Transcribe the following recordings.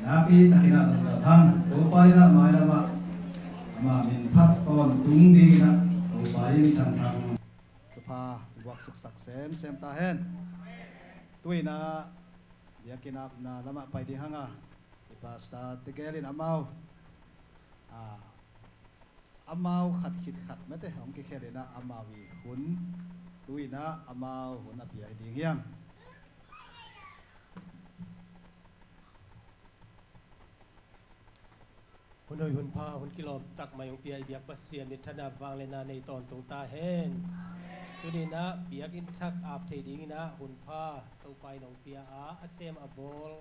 napi takina thang upai na mai lama ama min phat on tung di na upai thang thang pa wak suk sak sem ta hen tui na yakinak na lama pai di hanga ipasta tigelin amau khat khit khat mate hom ki khelena amawi hun tui na amau hun apia ding yangหุ่นหุ่นพาหุ่นกิโลมตักมาอย่างเปียเบียกปัสเซียนนิทนาวางเลนาในตอนตรงตาเห็นตัวนี้นะเบียกอินทักอาบเทดิ้งนะหุ่นพาตัวไปน้องเปียอาเซมอบอล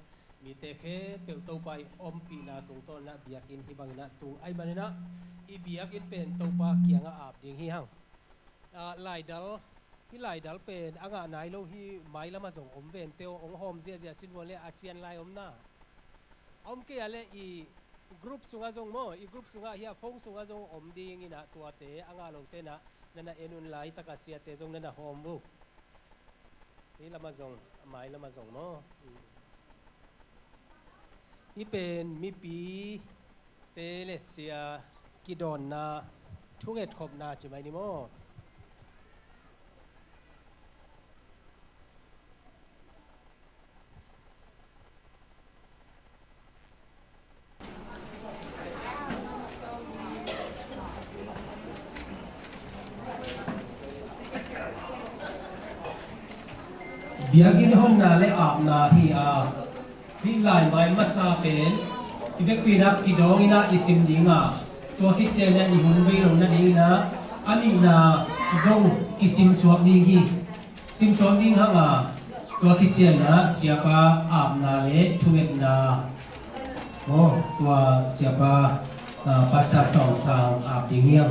มีเตเคเปียวตัวไปอมปีนาตรงต้นนะเบียกอินที่บางนะตรงไอ้มันนะอีเบียกอินเป็นตัวปาเกียงอาบดิ้งเฮียงลายดัลที่ลายดัลเป็นอ่างไหนโลหิไม้ละมาส่งอมเป็นเตียวองหอมเสียสินวันเล่อาเจียนลายอมหน้าอมเกียร์เล่อีกรุ๊ปสุงาจงโมอีกรุ๊ปสุงาเฮียฟงสุงาจงอมดีงี้นะตัวเตะอ่างลงเตะนะนั่นน่ะเอ็นุนไลตะกาเสียเตะจงนั่นน่ะหอมบุนี่ละมาจงไม้ละมาจงโมนี่เป็นมีปีเตเลเซียกิดอนนาทุกเอ็ดขบนาใช่ไหมนี่โมเบียกินห้องนาและอาบนาที่ที่ลายไม้มาซาเป็นอีเวกปีนักกิดองอินาอิสิมดิงตัวคิดเจนเนี่ยอีหุ่นวิ่งลงนั่นดิงนะอันนี้นาจงอิสิมสวบดิงซิมสวบดิงฮะตัวคิดเจนนะเสียปาอาบนาและทุเวกนาโอ้ตัวเสียปาปัสตาสองสามอาบดิงยัง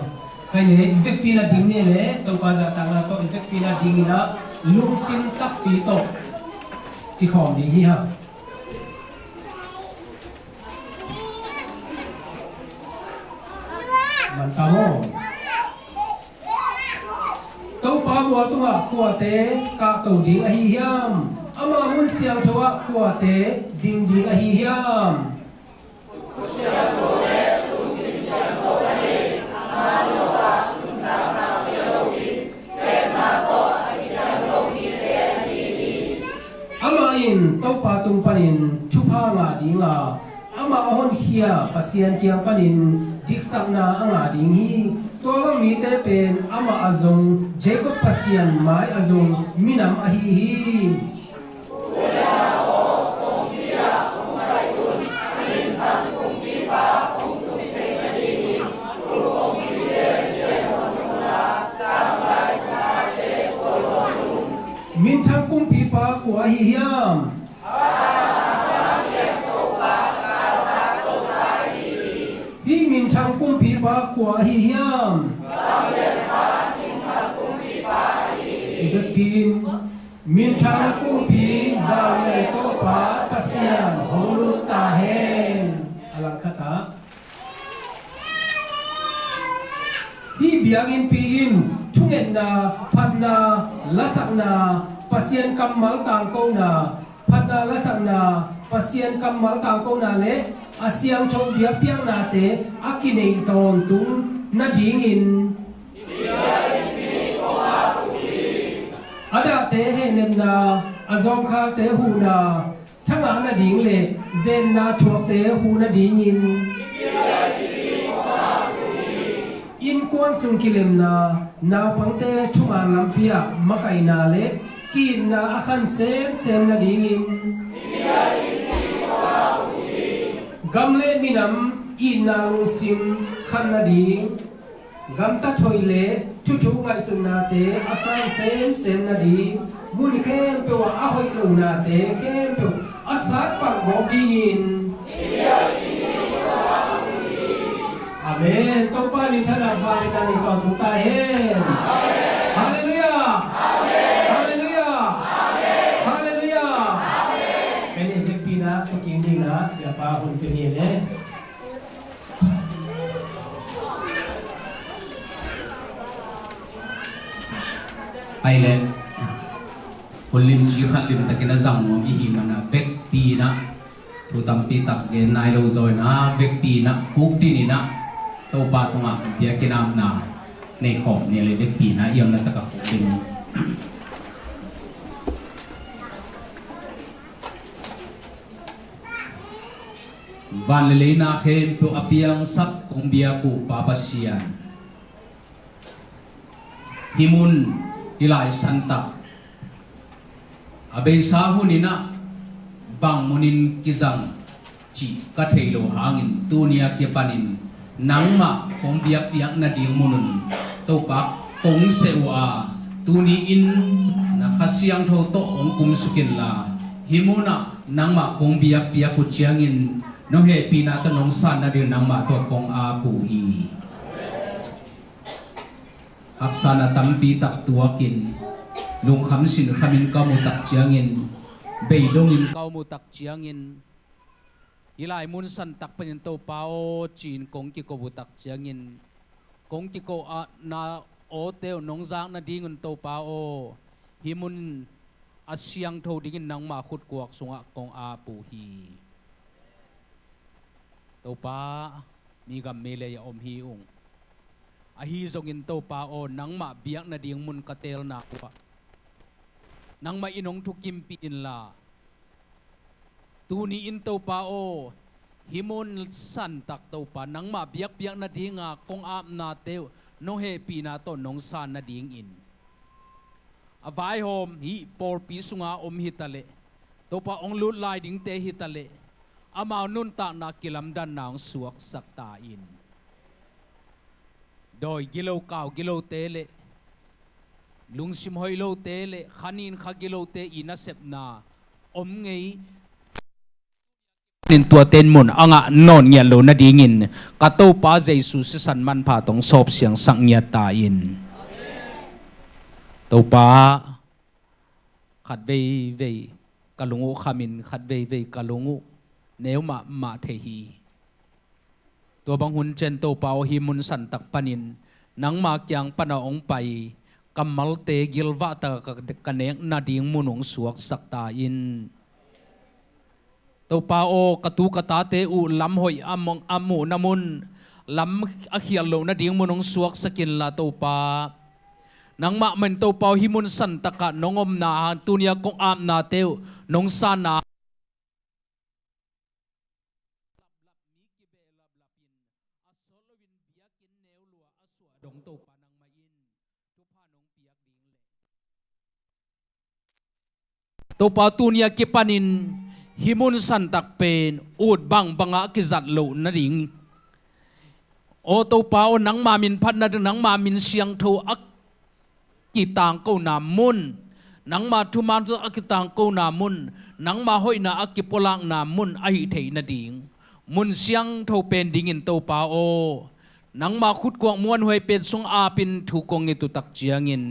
ใครเลยอีเวกปีนักดิงเนี่ยเลยตัวภาษาต่างๆตัวอีเวกปีนักดิงนะลุงซิมตักปีโตที่ของดีที่ฮะมันตาโม่ตัวปลาบัวตัวกัวเตะกะตัวดิ่งอหิยามอามาหุ่นเสียงชัวกัวเตะดิ่งอหิยามตัวปาตุงปนินชุพางาดิงอามาอหอนเฮียปัสเซียนเกียงปนินดิกสักนาอ่างาดิงฮีตัวว่ามีแต่เป็นอามาอาจงเจคอบปัสเซียนไม้อาจงมินามอหิฮีมินทังกุมปีปากัวหิยามฮิมินทังกุมปีปากัวหิยามอีกปีนมินทังกุมปีดาวเวโตปาปัสเซียนโฮลุตาเฮนอลังคตาฮิเบียงอินปีอินทุเงินนาพันนาลัสักนาpasien kamal tangkau na phadna lasang na pasien kamal tangkau na le asyang chong bia piang na te akinei ton tung na dingin ada te henen na azong kha te hu na thanga na ding le zen na thuak te hu na dingin in kwan sun kilem na naw pangte chunga lampia makai na leกินนาอาคันเซมนาดิงินกำเล่มินำอินนาลุซิมขันนาดิงกำตาถอยเล่ทุกไงสุนนาเตอาศัยเซมนาดิงบุญเข้มเปว่าอาหอยลงนาเตเข้มเปว่าอาศัยปักบอกดิงินอาเมนต้องป้านิทนาฟาในการในตอนทุกตาเฮนฮาเลลูยาsiapa pun pilih le ai le Holim chi khat lim takina zang mo hi mana bek pi na thu tâm pi tak gen nai lo zoi na vek pi na khuk ti ni na to pa tonga bia kinam na nei khom ne le vek pi na yam na taka khuk tin van le na khem pu apiang sak kong bia ku papasian himun ilai santak abei sahu ni na bang munin kizang chi ka thailo hangin tunia ke panin nangma kong biak piak na ding munun to pa kong sewa tuni in na khasiang tho to ong kum sukin la himuna nangma kong biak piak ku chiangin no he pina ta nong san na din nangma to kong a pu hi aksana tampi tak tuakin lung kham sin khamin ka mu tak chiangin beidongin kau mu tak chiangin ilai mun san tak panin to pao chin kong ki ko bu tak chiangin kong ki ko a na o teo nong jang na dingun to pao himun asyang tho dingin nang ma khut kuak sunga kong a pu hi to pa mi gam mele ya om hi ung a hi zongin to pa o nang ma biak na ding mun katel na kwa nang ma inong thukim pi in la tuni in to pa o himon san tak to pa nang ma biak biak na dinga kong ap na teu no he pi na to nong san na ding in avai hom hi por pi sunga om hitale to pa ong lut lai ding te hitale amao nun ta na kilam dan nang suak sakta in doi gilo kaw gilo tele lungsim hoi lo tele khanin khagilo te ina sepna om ngei nin tua ten mun anga non nya lo na dingin ka to pa jesu se san man pha tong sop siang sang nya ta in to pa khat ve ve kalungu khamin khat ve ve kalungu nếu mà thể hi tua bang hun chen to pao hi mun san tak panin nang ma kyang pana ong pai kamal te gilwa ta kanek na ding munong suak sakta in to pao katu kata te u lam hoi among amu namun lam akhial lo na ding munong suak sakin la to pa nang ma men to pao hi mun san taka nongom na tunia kong am na teu nong sana to pa tunia ki panin himun san tak pen ut bang banga ki zat lo na ring o to pa o nang ma min phat na nang ma min siang tho ak ki tang ko na mun nang ma thu man to ak tang ko na mun nang ma hoi na ak ki polang na mun ai thei na ding mun siang tho pen ding in to pa o nang ma khut ko muan hoi pen sung a pin thu kong ngi tu tak chiangin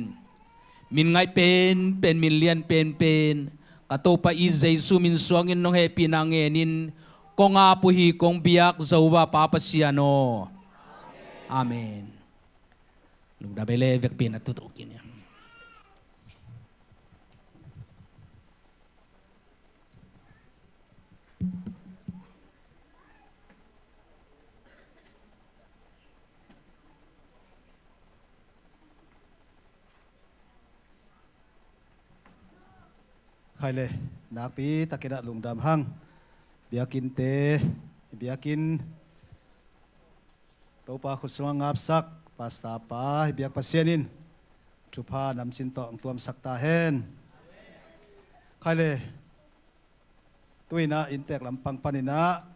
min ngai pen min lian pen kato pa i jesu min suangin no he pinangenin konga puhi kong biak zowa papasiano amen lugda bele vek pin atutukin ya khai le nak pi takida lungdam hang biakin te biakin to pa khuswang ngap sak pasta pa biak pasienin thupa nam chin to ang tuam sakta hen khai le tuina intek lampang panina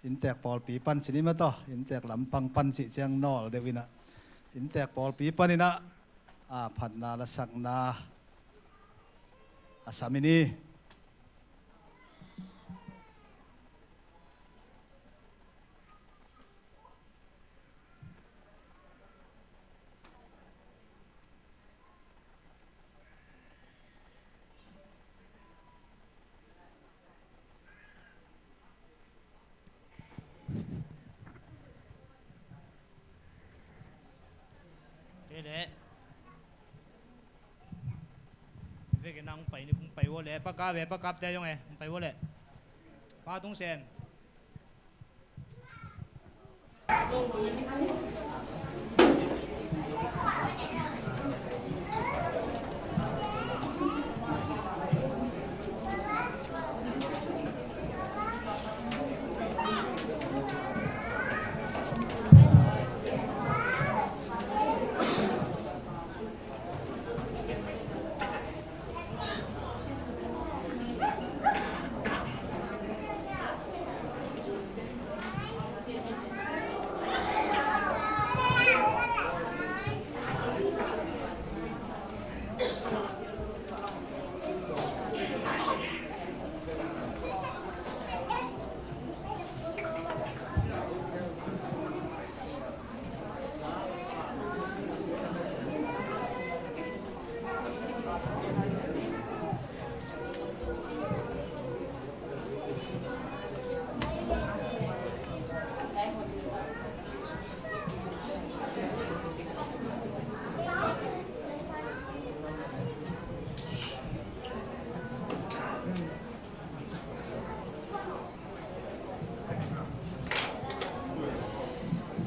intek pol pi pan sinima to intek lampang pan si chang nol dewina intek pol pi panina a phanna la sakna asamini lẽ về cái năng phải cũng phải vô lẽ bác cá về bác cá tay trong này phải vô lẽ พาตุงเซน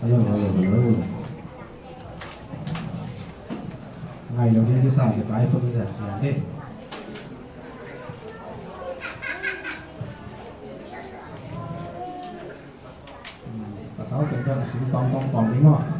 Hello. Ngày đầu tiên đi xài sẽ cái iPhone bây giờ chỉ là thế. Và 6 cái đó là sử dụng con đúng không?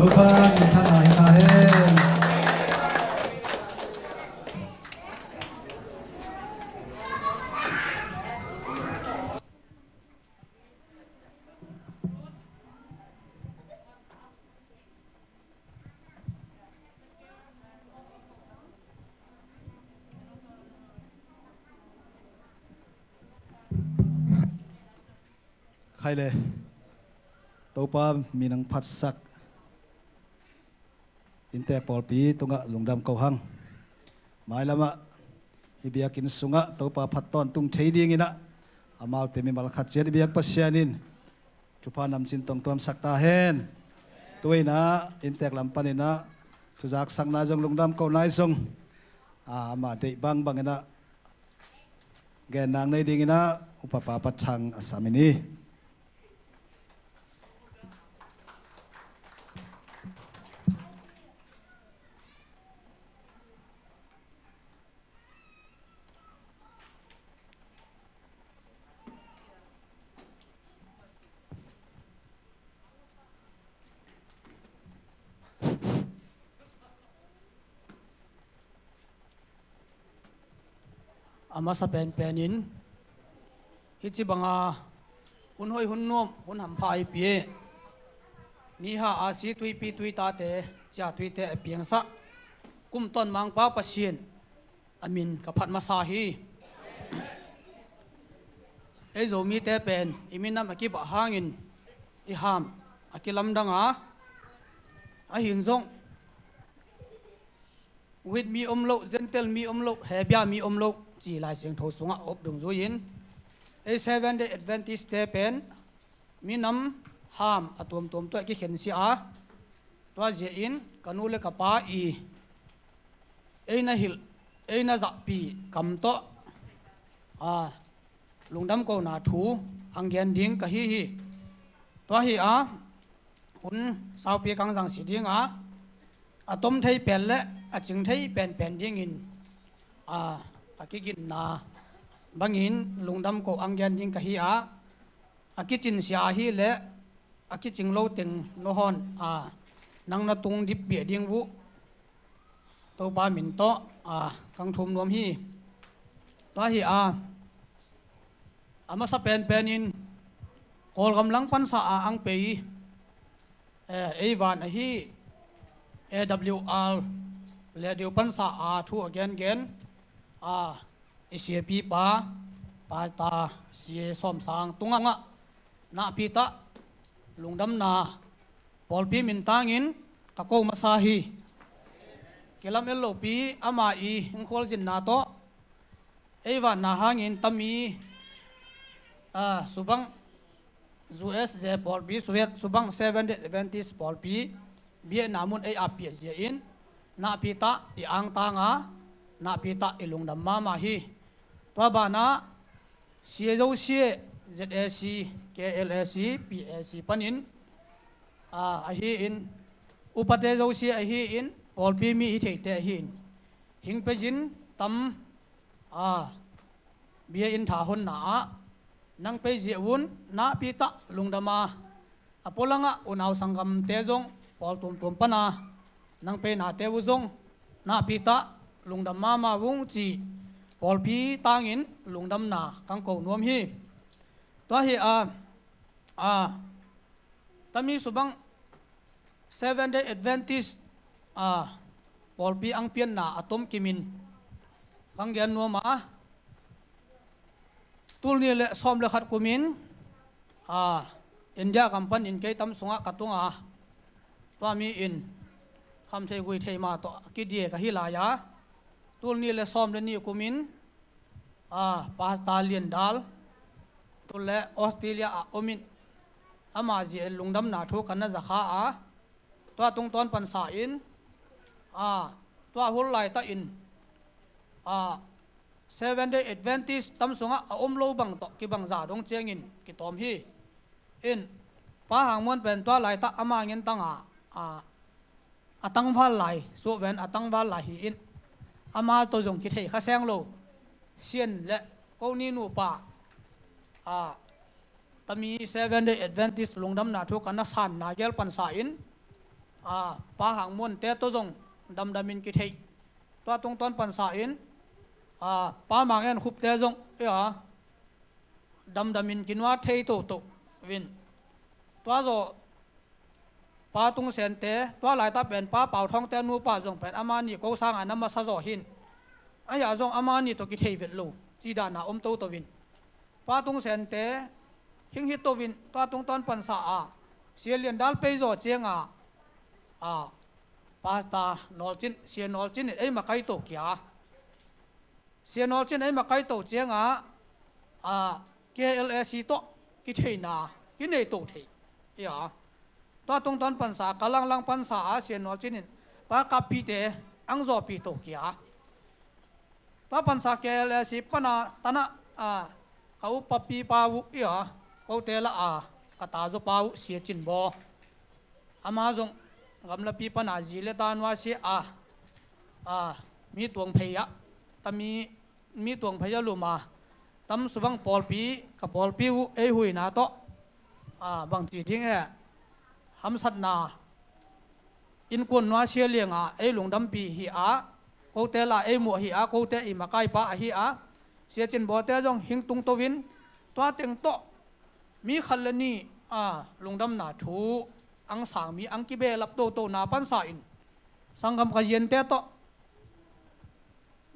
Tupan thana hita hen. Khai le topa minang phat sak inte polpi tunga lungdam kau hang mai lama hibiakin sunga topa phat ton tung thei ding ina amal te mi mal khat chen biak pasianin chupa nam chin tong tom sakta hen tuina intek lampanina thujak sangna jong lungdam kau nai song ama de bang bangena gen nang nei ding ina upapa pathang asamini ama sa pen penin hichi banga hun hoi hun nom hun ham phai pie ni ha asi tui pi tui ta te cha tui te piang sa kum ton mang pa pasien amin ka phat ma sa hi e zo mi te pen imin nam aki ba hangin I ham akilam danga a hin zong with mi omlo gentle mi omlo hebia mi omlo chỉ lại tiếng thổ xuống ốp đường dối in A7 Day Adventist te pen mi nam ham atom tom to ki khen si a to je in kanu le kapa I eina hil eina za pi kam to lungdam ko na thu anggen ding ka hi hi to hi a hun sao pi kang jang si ding a atom thei pen le a ching thei pen pen ding in akigin na bangin lungdam ko angyan ding kahi a akichin sia hi le akiching lo teng no hon nang na tung dip bia ding vu to ba min to kang thum nom hi ta hi ama sa pen penin kol gam lang pan sa ang pe evan hi AWR le diu pan sa thu again SCP pa ta sie som sang tunga nga na pita lungdam na polpi min tangin kako masahi kelam elo pi ama I ngkol jin na to ewa na hangin tami subang US je polpi subang 7 Day Adventist polpi bia namun api je in na pita I ang tanga na pita ilung dam mama hi to ba na sie zo sie ZSC KLSC PSC panin hi in upate zo sie hi in polpi mi hi thei te hin hing pejin tam bia in tha hon na nang pe je wun na pita lungdama apolanga unaw sangam te jong pol tum tum pana nang pe na te wu jong na pita lungdam mama wung chi polpi tangin lungdam na kang ko nuam hi to hi tami subang 7 Day Adventist polpi ang pian na atom kimin kang gian nuam tul ni le som le khat kumin India kampan in kay tam sunga katunga to mi in kham thei gui thei ma to ki die ka hi la ya tul ni le som le ni kumin Australian dal tul le Australia omin ama ji lungdam na thu kana zakha to tung ton pan sa in to hol lai ta in 7 Day Adventist tam sunga lo bang to ki bang za dong chengin ki tom hi in pa hang mon pen to lai ta ama ngin tanga atang val lai so ven atang val lai hi in ama to jong ki thei kha sang lo sian le ko ni nu pa tami 7 Day Adventist lungdam na thu kana san na gel pan sa in pa hang mon te to jong dam damin ki thei to tung ton pan sa in pa mang en khup te jong dam damin kinwa thei to win to zo pa tung sen te to lai ta pen pa pau thong te nu pa jong pen amani ko sang anam ma sa zo hin aya jong amani to ki thei vet lo chi da na om to win pa tung sen te hing hit to win to tung ton pan sa sia lian dal pe zo chenga pasta nol chin sia nol chin ei ma kai to kya sia nol chin ei ma kai to chenga KLSC to ki thei na ki nei to thei ya to tung ton pan sa kalang lang pan sa sia nol chin pa ka pi te ang zo pi to kya to pan sa KLSC pana tana kau papi pau ya kau te la kata zo pau sia chin bo ama jong gam la pi pana ji le tan wa si mi tuang phaya tami mi tuang phaya lu ma tam subang pol pi ka pol pi u ei hui na to bang ti thing e ham sat na in kun wa sia lianga ei lung dam pi hi ko te la ei mu hi ko te i ma kai pa hi sia chin bo te jong hing tung to win to teng to mi khalani lung dam na thu ang sang mi ang ki be lap to na pan sa in sangam ka yen te to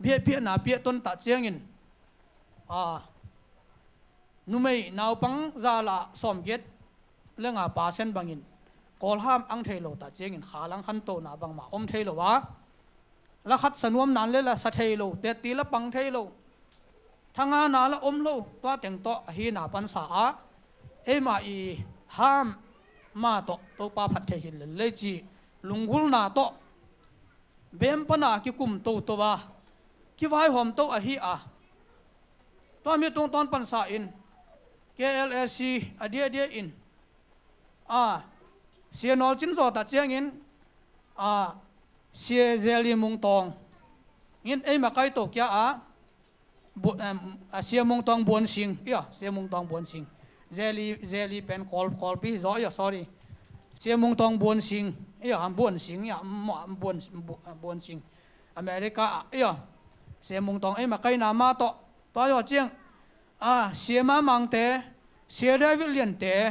bia bia na bia ton ta chiang in numei naw pang za la som get lenga pa sen bangin kol ham ang thailo ta chiang in khalang khan to na bang ma om thailo wa la khat sanuam nan le la sa thailo te ti la pang thailo thanga na la om lo to teng to hi na pan sa e ma i ham ma to pa phat the hin le chi lungul na to bem pana ki kum to wa ki vai hom to hi to mi tung ton pan sa in KLSC adia in sia nol chin zo ta chiang in sia zeli mung tong in ei ma kai to kya sia mung tong bon sing sia mung tong bon sing zeli pen call pi zo sorry sia mung tong bon sing bon sing bon sing America sia mung tong ei ma kai na ma to yo chiang sia ma mang te sia David lian te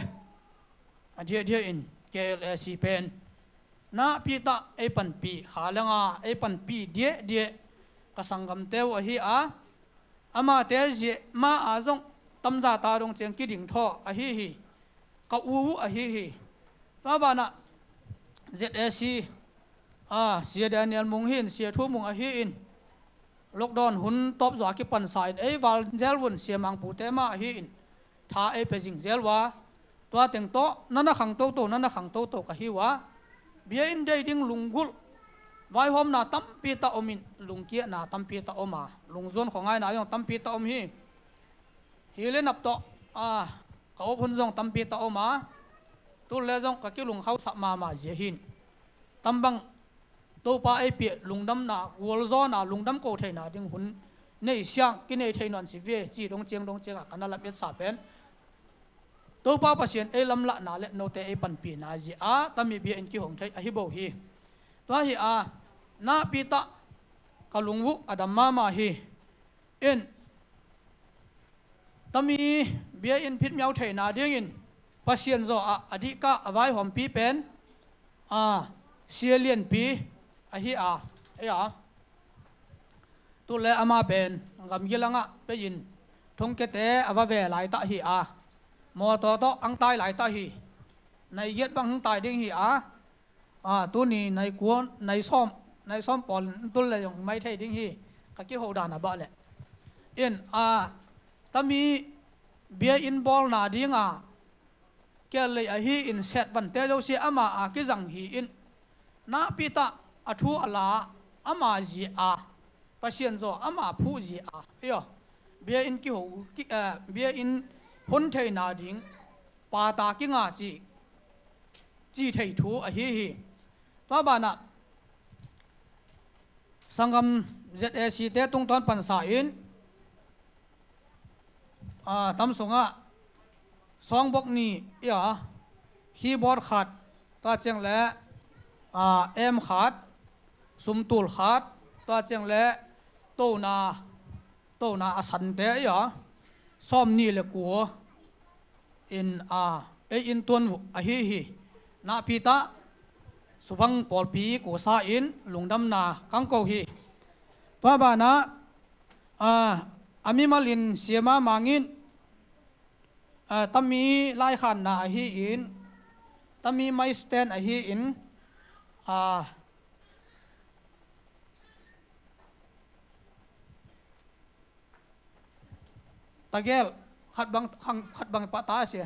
dia in KLSC pen na pi ta ei pan pi khalanga ei pan pi dia kasangam teu hi ama te je ma azong tamza ta dong cheng ki ding tho hi ka u hi ta ba na ZSC sia Daniel mung hin sia thu mung hi in lockdown hun top zo ki pan sai ei wal zel wun sia mang pu te ma hi in tha ei pe jing zel wa to teng to nana khang to ka hi wa bia in dei ding lungul vai hom na tam pi ta omin lungkia na tam pi ta oma lungzon khongai na yong tam pi ta om hi le nap to ka op hun jong tam pi ta oma tu le jong ka ki lung khau sa ma je hin tambang to pa ai pi lungdam na wol zo na lungdam ko thai na ding hun nei siang ki nei thai non si ve chi dong cheng kana la pet sa pen to pa pasien e lam la na le no te e pan pi na ji tami bi en ki hong thai hi bo hi to hi na pi ta kalungwu adam ma hi in tami bi in phit miao thai na ding in pasien zo adi ka avai hom pi pen sialian pi hi tu le ama pen ngam gilanga pe in thong ke te ava ve lai ta hi mo to ang tai lai ta hi nai yet bang tai ding hi tu ni nai kuon nai som pol tu le yong mai thai ding hi ka ki ho da na ba le in tami bia in bol na ding ke le hi in set ban te lo si ama ki jang hi in na pita athu ala ama ji pasien zo ama phu ji bia in ki ho bia in hun thai na ding pa ta ki nga ji thai thu hi to ba na sangam ZSC te tung ton pan sa in tam songa song bok ni keyboard khat ta cheng le เอ็มขาดสุมตูลขาดตัวเจียงเละโตนาอสันเตยอ่ะซ้อมนี่เลยกูอินอินตัวนฮีนาพีตาสุพังปอลปีกูซาอินลุงดำนากังโกฮีตัวบ้านะอามิมาลินเสียมามังินตัมมีไล่ขันนาฮีอินตัมมีไม่สแตนฮีอินตะเกลขัดบังปะตาเสีย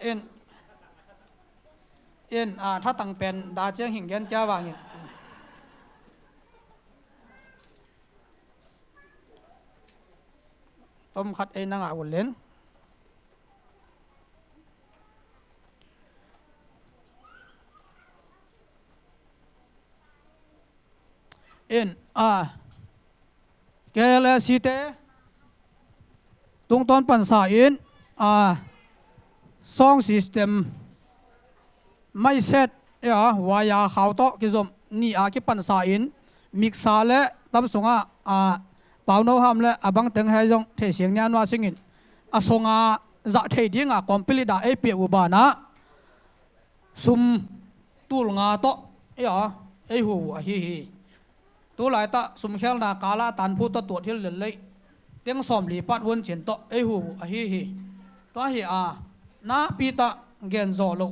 เอ็นถ้าตั้งเป็นดาเจียงหิงเกนจ้าวางเงี้ยต้มขัดนังอุ่นเล่นเกลสิเตตรงตอนปัญษาซองซิสเต็มไม่เสร็จวายาข่าวโตกิจมนี่คิปัญษามิกซาเละตั้มสงเป่าโนฮัมเละบังเต็งให้ยงเทเสียงเนียนว่าสิงินสงจะเทดิ้งคอมพิลิดาเปียอุบานะซุมตูลงาโตหูฮีตัวหลายตาสุมเขลนากาลาตันพูดตัวที่เลยเตียงสอมหลีปัดวนเฉียนโตหูฮีตัวนาปีตาเกนโซโล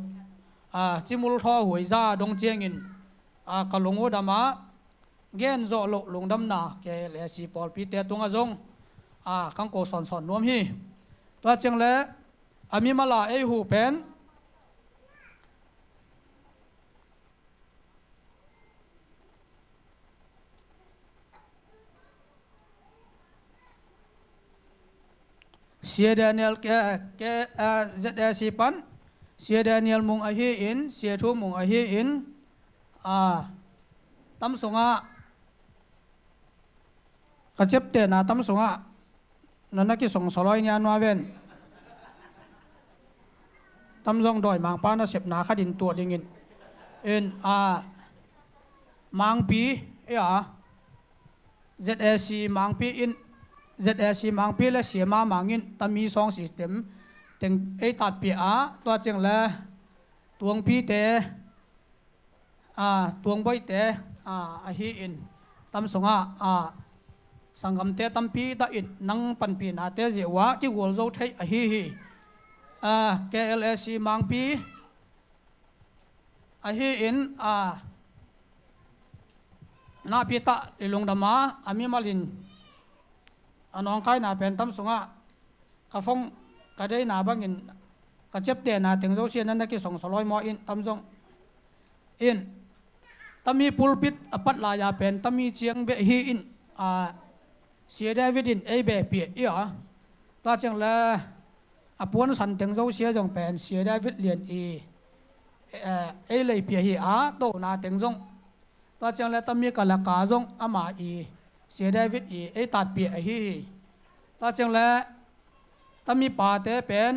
จิมุลทอหวยซาดงเจียงินกะลงโอดามาเกนโซโลลงดำนาเกเลสีปอลปีเตตุงอจงคังโกสอนนวมฮีตัวเจียงเลมีมาลาหูเป็นเสียเดนิเอลเจดสิปันเสียเดนิเอลมุงฮีอินเสียทูมุงฮีอินตั้มสงกระเจ็บเตนะตั้มสงนั่นนักกิส่งสลอยญาณวาเวนตั้มสงดอยมังปานะเสพนาขดินตัวดิ่งินมังปีZSC มังปีอินZSC มังปีและเสียมามังอินตามีซองซิสเต็มถึงตัดปีตัวเจียงละตวงปีเตตวงใบเตฮีอินตั้มสงสังคมเตตั้มปีตาอินนังปันปีนาเตเจวะที่วัวโจไทยฮีKLSC มังปีฮีอินนาปีตาลงดามาอามีมาลินน้องใครนาเป็นตั้มสงกระฟงกระได้นาบังอินกระเจ็บเตนาถึงโจเชียนนั้นนักกิส่งสลอยมออินตั้มสงตั้มมีปูลปิดปัดลายาเป็นตั้มมีเจียงเบฮีอินเสียได้วิดินเบเปียตัวจังละปวนสันถึงโจเชียจงเป็นเสียได้วิดเลียนเลยเปียฮีโตนาถึงจงตัวจังละตั้มมีกะละกาจงมาเสียได้วิดตัดเปียฮีตัวจังละตั้มมีป่าเตเป็น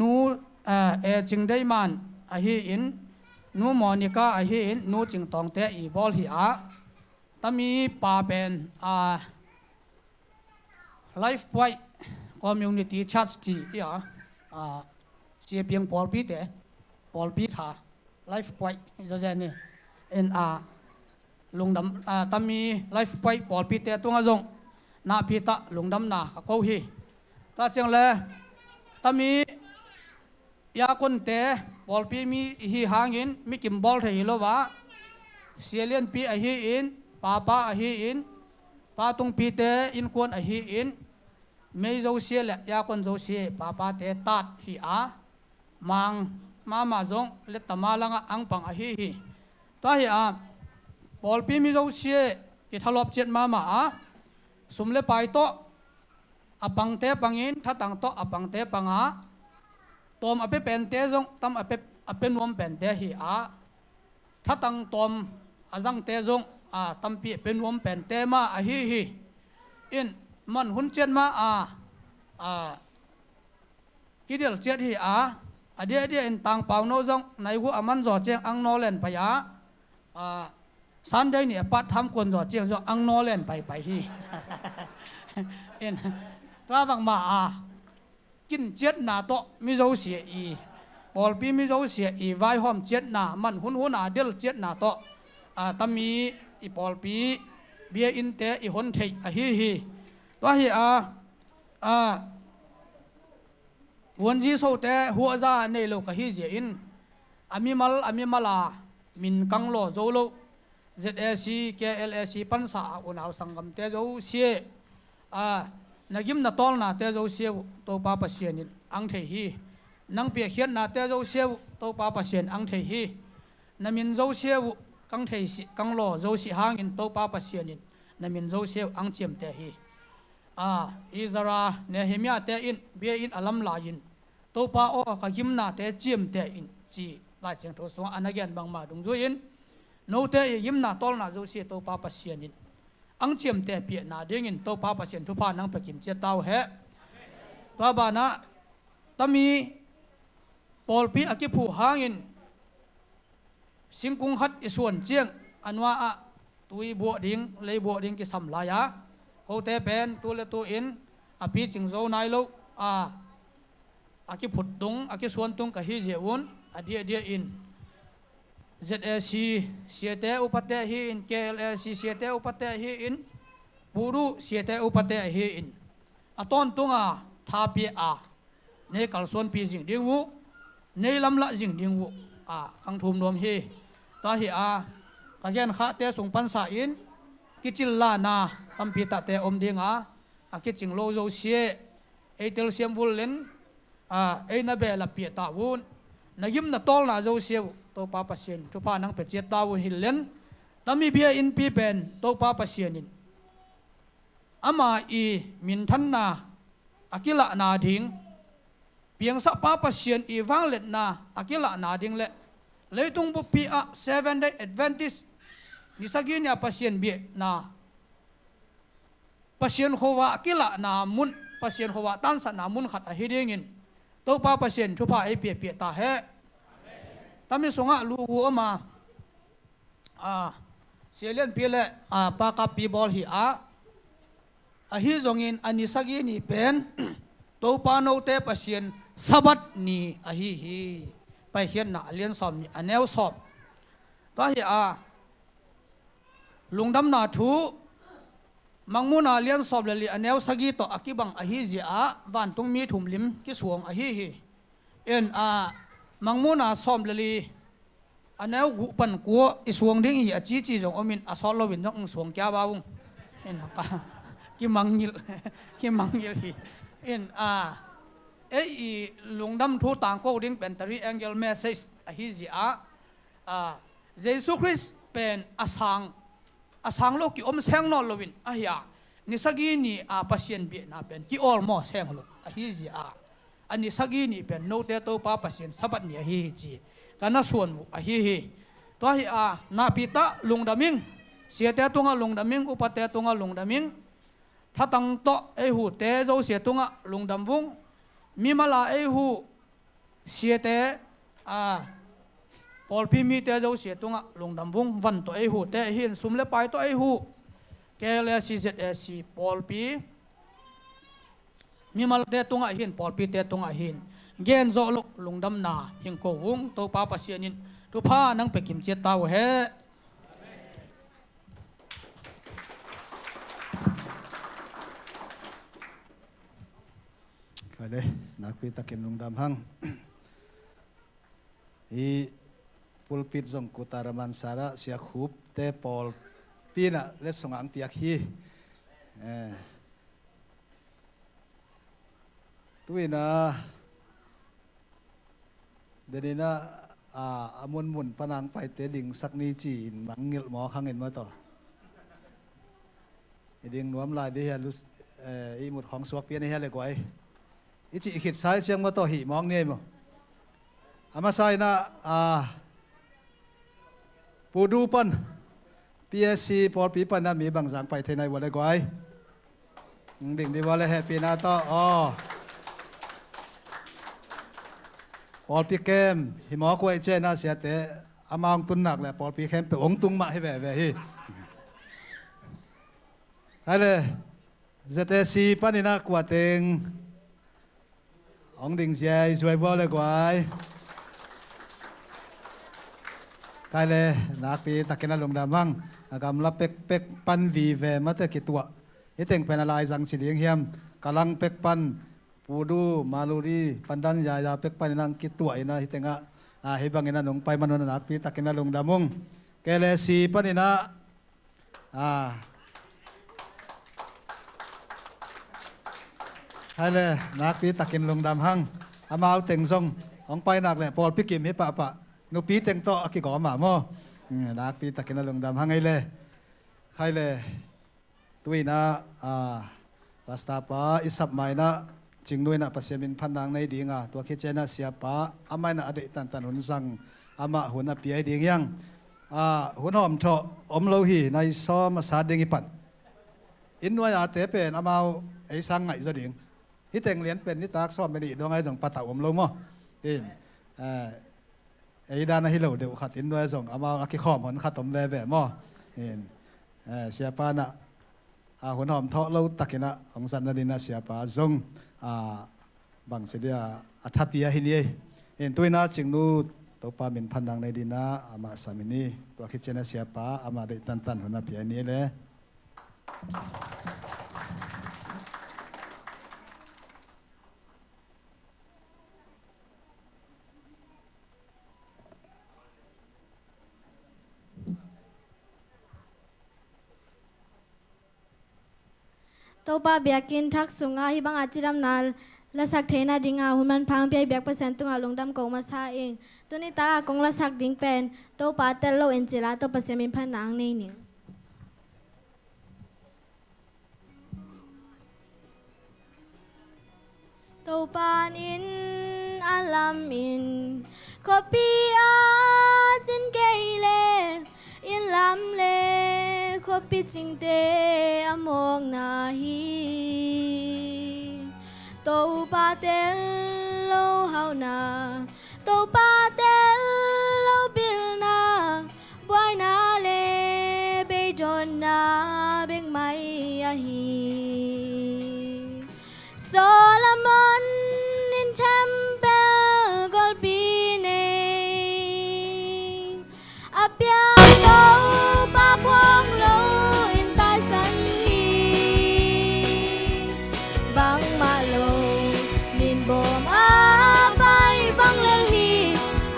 นูจึงได้มันฮีอินนูมอนิกาฮีอินนูจึงตองเตบอลฮีตั้มมีป่าเป็นLife Point Community Church เสียเพียงปอลปีเตปอลปีท่า Life Point จะเจนี่ลุงดำตั้มมี Life Point ปอลปีเตตัวงจงนาพีตะลุงดำนาเขาฮีตาเจียงเลยตั้มมียาคนเตปอลปีมีฮีหางอินมีกิมบอลเทียโลวะเสียเลียนปีฮีอินป้าฮีอินป้าตรงปีเตอินควนฮีอินไม่โจเสียแหละยาคนโจเสียป้าเตตัดฮีมังมาจงเล็ดตมาลังอังปังฮีตัวฮีบอลปีมีโจเสียกิทะลบเจ็ดมาสมเลไปโตปังเตปังอินถ้าตั้งโตปังเตปังตอมเป็นเตจงตมเป็นวมเป็นเตฮีถ้าตั้งตอมจังเตจงตั้มปีเป็นวมเป็นเตมาฮีอินมันหุ่นเจ็ดมากิเดียลเจ็ดฮี เดียอินตังเปล่าโนจงในหัวอามันจอเจียงอังโนเลนไปยาสันได้เนี่ยปัดทำคนจอเจียงจงอังโนเลนไปฮีเอ็นตราบังมากินเจ็ดนาโตมิโจเสียอีปอลปีมิโจเสียอีไว้หอมเจ็ดนามันหุ่นเดียลเจ็ดนาโตตามีอีปอลปีเบียอินเตอีหนเทอฮีตัวฮีวันจีโซเตหัวจ้าในโลกฮีเจอินอามิมาลามินกังโลโจโล ZSC KLSC ปันสาอุณาสังกัมเตโจเสียนักยิมนักตอลนาเตโจเสียตัวป้าปัสเซียนิอังเทฮีนังเปียเขียนนาเตโจเสียตัวป้าปัสเซียนอังเทฮีนามินโจเสียกังเทสิกังโลโจสิหางินตัวป้าปัสเซียนินามินโจเสียอังเจียมเตฮีอิสราเนเฮมียเตอินเบียอินอัลัมลายินตัวป้าโอขยิมนาเตเจียมเตอินจีลายเสียงโทสวงอันนักเรียนบางมาดุงจุยินโนเตยิมนาตอลนาโจเสียตัวป้าปัสเซียนิอังเจียมเตเปียนาเดียงินตัวป้าปัสเซียนทุพานังไปกิมเจตาวเหตัวบ้านะตามีปอลปีอากิผู้หางินสิงกุงฮัดอิส่วนเจียงอันว่าตุยบัวดิงเลยบัวดิงกิสัมลายาเขาเตเป็นตัวเลตัวอินอภิจิงโจนายโลอากิผุดตุงอากิส่วนตุงกับฮิเจวุนอเดียอิน ZSC เสียเตอุปเตฮีอิน KLSC เสียเตอุปเตฮีอินปูรุเสียเตอุปเตฮีอินตอนตุงทาปีในกัลส่วนปีจิงดิงวุในลำละจิงดิงวุกังทุมรวมฮีตาฮีกันยันข้าเตส่งปันสาอินกิจิลลานาตัมปีตาเตอมดิงกิจิงโลโจเสียเอเตลเซียมวุลเลนเอนาเบลเปียตาวุนนักยิมนักตอลนาโจเสียตัวป้าปัสเซียนทุพานังเป็ดเจตาวุนฮิลเลนตามีเบียอินปีเป็นตัวป้าปัสเซียนินอามาอีมินทันนาอากิละนาดิงเพียงสักป้าปัสเซียนอีวังเล็ดนาอากิละนาดิงเละเลยตุงบุปี7 day Adventist นิสกินยาปัสเซียนเบียนาปัสเซียนโควาอากิละนามุนปัสเซียนโควาตันสนามุนขัดฮิดิงินตัวป้าปัสเซียนทุพาไอเปียตาเฮตามีสงะลูหัวมาเสียเลียนเปียเลยปากปีบอลฮีฮิจงอินอันนี้สักยีนี่เป็นตัวปานโอเตปัสเซียนสบัดนี่ฮีไปเขียนน่ะเลียนสอบนี่อันแนวสอบตัวฮีลุงดำนาทูมังมูนาเลียนสอบเลยอันแนวสักยีต่ออากิบังฮีเสียวันตรงมีถุมลิมกิสวงฮีเอ็นมังมูนาสอบเลยอันแนวกุปันกัวอิสวงดิ้งฮีจีจงอมินอสอลลวินจงสวงแก้วบ้างเอ็นกิมังยิลฮีเอ็นลุงดำทูต่างก็ดิ้งเป็นตรีแองเกลเมสเซสฮิจิเยซูคริสต์เป็นอาสังโลกิอมเซงนอลวินนิสกีนี่ปัสเซียนเบียนาเป็นกิออลมอเซงโลฮิจิอันนิสกีนี่เป็นโนเตโตปาปัสเซียนสับัดนี่ฮิจิกันน่าส่วนฮิตัวฮีนาปิตาลุงดามิงเสียแต่ตัวงลุงดามิงอุปเตตัวงลุงดามิงถ้าตั้งโตไอหูเตะโจเสียตุงลุงดำวุงมีมาลาไอหูเสียเตะปอลพีมีเตะโจเสียตุงลุงดำวุงวันตัวไอหูเตะหินสุมเลไปตัวไอหูแกเลซีเซเอซีปอลพีมีมาลาเตะตุงหินปอลพีเตะตุงหินเกนโจลุงดำนาหิงโกวุงตัวป้าปัสเซียนินทุพานังไปกิมเจตาวเฮเลยนักพิทักษ์ลุงดำหังปุลปิดจงกุตารมันสาระเสียขุบเตปอลปีน่ะเล็ดสงอังเตียกฮีตุยนะเดี๋ยวนี้นะมุนพนังไปเตดิ่งสักนีจีนมังเงลหมอขังเงินมาต่อดิ่งนวมลายเดียลุหมุดของสวกเปียนี่เฮเลยกว่าอิจิขิดสายเชียงมาต่อหิมองเนี่ยมั้งอามาใส่นะปูดูปัน PSC พอปีปันนะมีบางสังไปเทนายวันเลยกว่าดิ่งดีวันเลยแฮปปี้นะต่อ ปอลปีเกมหิมอกวยเจน่าเสียเตะอามางตุนหนักแหละปอลปีเกมไปองตุงมาให้แหวฮีใครเลยจะเตะซีปันนี่นะกว่าเต็งองดิ่งเสียสวยบ่เลยกว่าใครเลยนักปีตะกินลงดามังกำลับเป็กปันวีเวมาเตะกิตัวนี่เต็งเป็นอะไรสังสิเลียงเฮียมกำลังเป็กปันปูดูมาลูรีปันดันยายาเป็กปันนังกิตัวอินะฮิเต็งฮิบังอินะลงไปมันนักปีตะกินลงดามุงเกเลซีปันนี่นะให้เลยนักปีตะกินลงดำหังอามาเอาเต็งทรงของไปนักเลยปอลพิกิมให้ปะนูปีเต็งโตอกิกอมาโมนักปีตะกินลงดำหังไงเลยใครเลยตุยนะปัสตาปะอิสับไม่นะจิงด้วยนะปัสยามินพันนางในดีงาตัวคิดเจนะเสียปะอาไม่นะอดีตตันหุนสังอามาหุนปีไอดียังหุนหอมโถอมโลหีในซ้อมสาดิงิปันอินวยอาเตเป็นอามาไอสังไงจะดิ่งที่แต่งเหรียญเป็นนิตากซ้อมไม่ดีดวงไอ้ส่งปะตะอมลงมั้งไอ้ด้านนั้นฮิโลเดี๋ยวขัดอินด้วยส่งเอามาอักขี้ข้อมหันขัดตมแว่มั้งเสียปานะหัวหอมเทาะเราตักกินะของสันนดินะเสียปาส่งบางเสียอัฐพิยาหินีตัวน่าจึงนู้ตัวปามินพันดังในดินะอามาสามินีตัวคิดเจนะเสียปาอามาได้ตันหัวหน้าพิยานี้เลย ตัวป้าเบียกินทักสุงอาฮิบังอาจิรำนาละสักเทนาดิงอาหุ่นมันพังเปียเบียกเปอร์เซ็นต์ตุงอาลงดำกงมาซาเองตัวนี้ตากงละสักดิงเป็นตัวป้าเตลโลเอ็นจิราตัวเปอร์เซ็นต์มีพันนางในหนึ่งตัวป้านินอาลัมอินขอปีอาจินเกยเลอินลำเลขอปีจิงเตอมองนาฮีตัวป้าเตลโลเฮานาตัวป้าเตลโลบิลนาบวยนาเลเบดอนนาเบงไม่อาฮีโซลามอนอินเทมเปลกอลปีเนอาเปียโตป้าพวงโลอินตาสันฮีบังมาโลนินบอมอาไปบังเลฮีอ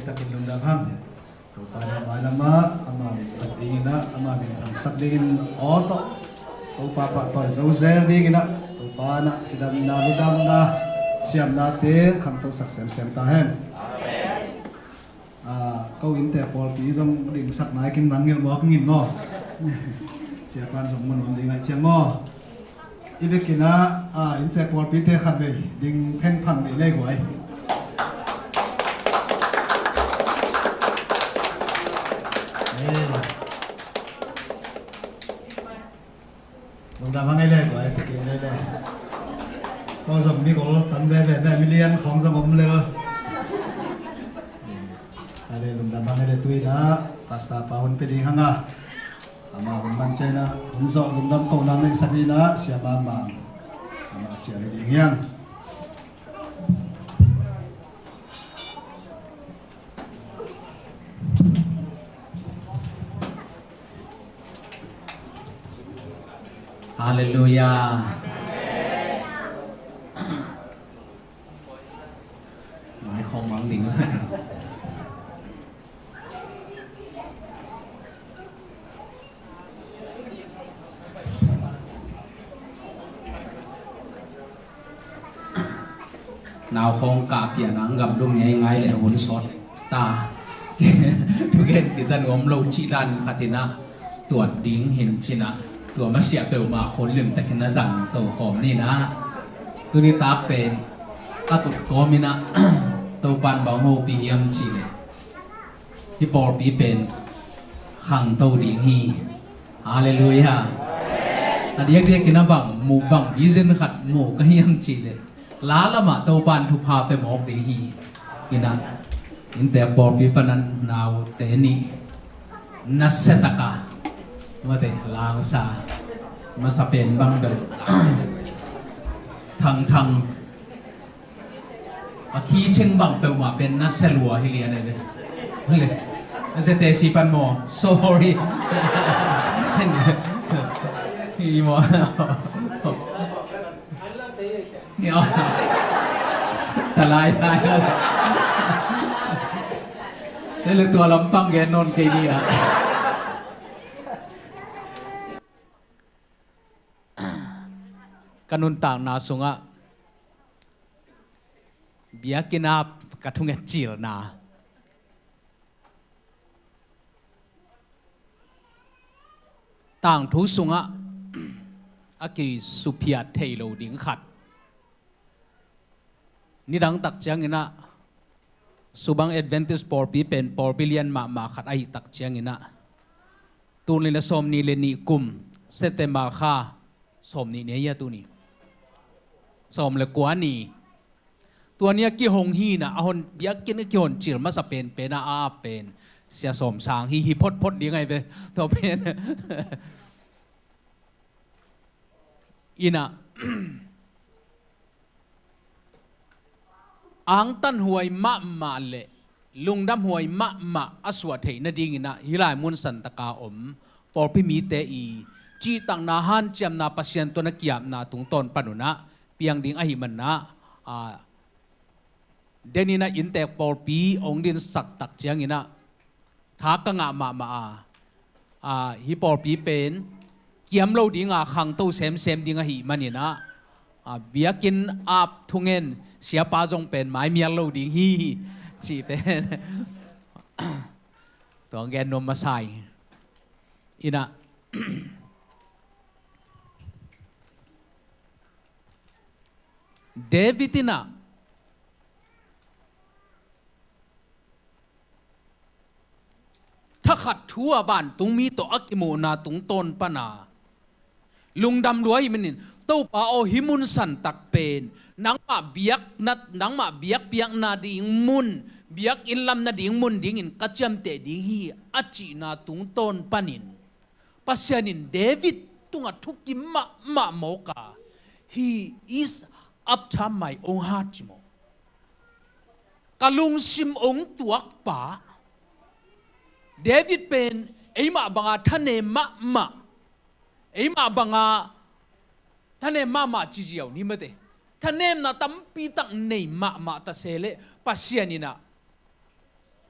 takin lung dam to pa na malama ama min patina ama min thangsak ding auto to pa pa to zo zel ding na to pa na sidam na ludam na siam na te kham to sak sem ta hen câu in te pol pi jong ding sak nai kin mangil mo ngin mo sia kan jong mon ding a chiang mo ivekina in te pol pi te khat ve ding pheng phang nei nei goi lung dam ngay le goi te kin le to jong mi gol tan ve ve million khong jong om le ale lung dam ngay le tui na pasta paun pe ding hanga ama hun man chena hun zo lung dam ko nang ning sakina siama ma ama chia le ding yang Hallelujah. Mãi không bắn điện lại. Nào không cả biển nắng gặp đông ngay ngay lại hôn sót ta. Thực hiện cái dân gồm lâu chỉ đàn khá thế nào tuột điếng hình chi nàoตัวมาเสียเปลวมาคนลืมแต่ขณะสั่งตัวของนี่นะตัวนี้ตาเป็นอาตุกอมินะ ตัวปันบางโฮปียมจีเลยที่ปอปีเป็นขังตัวดีฮีฮาเลลูยาอันเดียกกินบังหมู่บังยิเซนขัดหมู่ก็ยมจีเลยล้าละมาตัวปันทุพาไปหมอกดีฮีกินะอินแต่ปอปีปนันนาวเตนีนัสเซตกามาเตะลางซามาสเปนบังเดลทางขี้เชิงบังเปลมาเป็นนัสเซลัวฮิเลียนเลยนัสเตซีปันโม sorry ฮีโมเนี่ยตะลายตายแล้วเลยตัวลำฟังแกนนเกนี่นะกันุนต่างนาสุงะเบียกินาบกระทุงเงจีลนาต่างทุสุงะอากิสุพิยาเทโลดิงขัดนี่ดังตักเจียงอินะสุบังเอดเวนติสปอร์ปีเป็นปอร์บิเลียนมาขัดไอตักเจียงอินะตูนิลสมนีเลนีกุมเซเตมาคาสมนีเนียตูนีสมเลยกว่านี่ตัวเนี้ยกี่หงฮีนะอาหนเบียกินกี่หนจิรมาสเปนเป็นอาเป็นเสียสมสางฮีพดดีไงไปตัวเป็นอีน่ะอังตันหวยมาเลลุงดำหวยมาอสวดเทนดิ่งอินะฮิลายมุนสันตะกาอมปอพิมีเตอีจีตังนาฮันเจียมนาปัสยันตัวนักยามนาตุงตนปนุนะเปียงดิ่งอหิมันนะเดนินะอินเตกปอปีองดินสักตักเจียงอินะท้ากงะมาฮิปอปีเป็นเกียมโลดิ่งขังตู้เซมดิ่งอหิมันนี่นะเบียกินอาบทุงเงินเสียปาจงเป็นไม้เมียโลดิ่งฮีจีเป็นตัวแกนนมมาใส่อินะเดวิดนะถ้าขัดทั่วบ้านตุงมีตัวอักโมนาตุงต้นปนาลุงดำรวยมันนี่ตู้ป่าเอาหิมุนสันตักเป็นนังมาเบียกนัดนังมาเบียกเปียกนาดิ่งมุนเบียกอินลำนาดิ่งมุนดิ่งอินกัจจำเตดิ่งฮีอัจจีนาตุงต้นปนินปัสยานินเดวิดตุงอัทุกิมาโมกา he is up to my own heart จิโมกะลุงซิมองตัวป่าเดวิดเป็นไอ้มาบังอาท่านเนมาไอ้มาบังอาท่านเนมาจีเจียวนี่มั้ยเตท่านเนมนาตั้มปีตังเนมาตะเซเลปัสยานินะ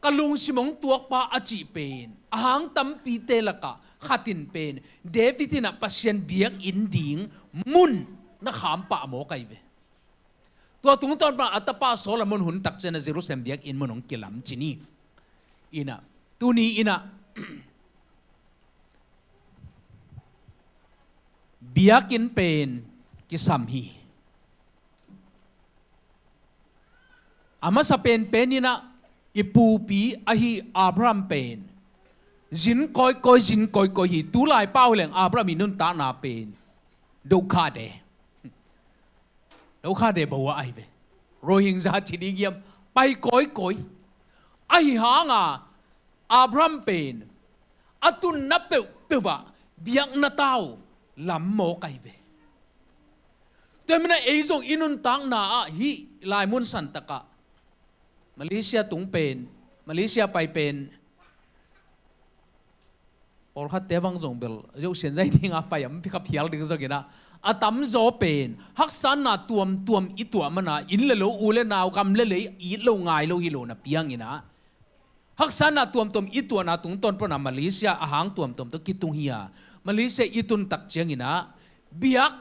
กะลุงสิมงตัวปาอจิเป็นอาหางตัมปีเตละกะขัดินเป็นเดวิดินะปัสยันเบียกอินดิงมุนนะขามปะโมไกเวตัวตุงตอนปะอัตปาโซลมุนหุนตักเจนะเจรูซาเล็มเบียกอินมุนของกิลัมจินีอินะตัวนี้อินะเบียกินเป็นกิสัมฮีอามาสเปนเป็นนี่นะอิปูปีอาฮีอับรามเป็นจินคอยคอยจินคอยคอยฮีตุลายเป้าเหลงอับรามมินุนตานาเป็นดูขาเดดูขาเดบัวไอเวโรฮิงญาชินิเกียมไปคอยคอยไอหางอับรามเป็นอตุนนับเปวะเบียกนาเต้าลำโมกไอเวแต่มันไอ้ส่งอินุนตังนาฮีลายมุนสันตะกะมาเลเซียตุงเป็นมาเลเซียไปเป็นพอขัดเตะบังส่งเบลยกเสียนใจดิ้งอาไปยังพิคับเพียลดิ้งสักนะอาตัมโซเป็นฮักษานาตัวมอีตัวมันนะอินเลโลอูเลนาวกำเลเลยอีโลงายโลฮิโลนะเปียงอินะฮักษานาตัวอีตัวนาตุงต้นปนมาเลเซียอาหางตัวตัวกิตุงเฮียมาเลเซียอีตุนตักเจียงอินะเบียก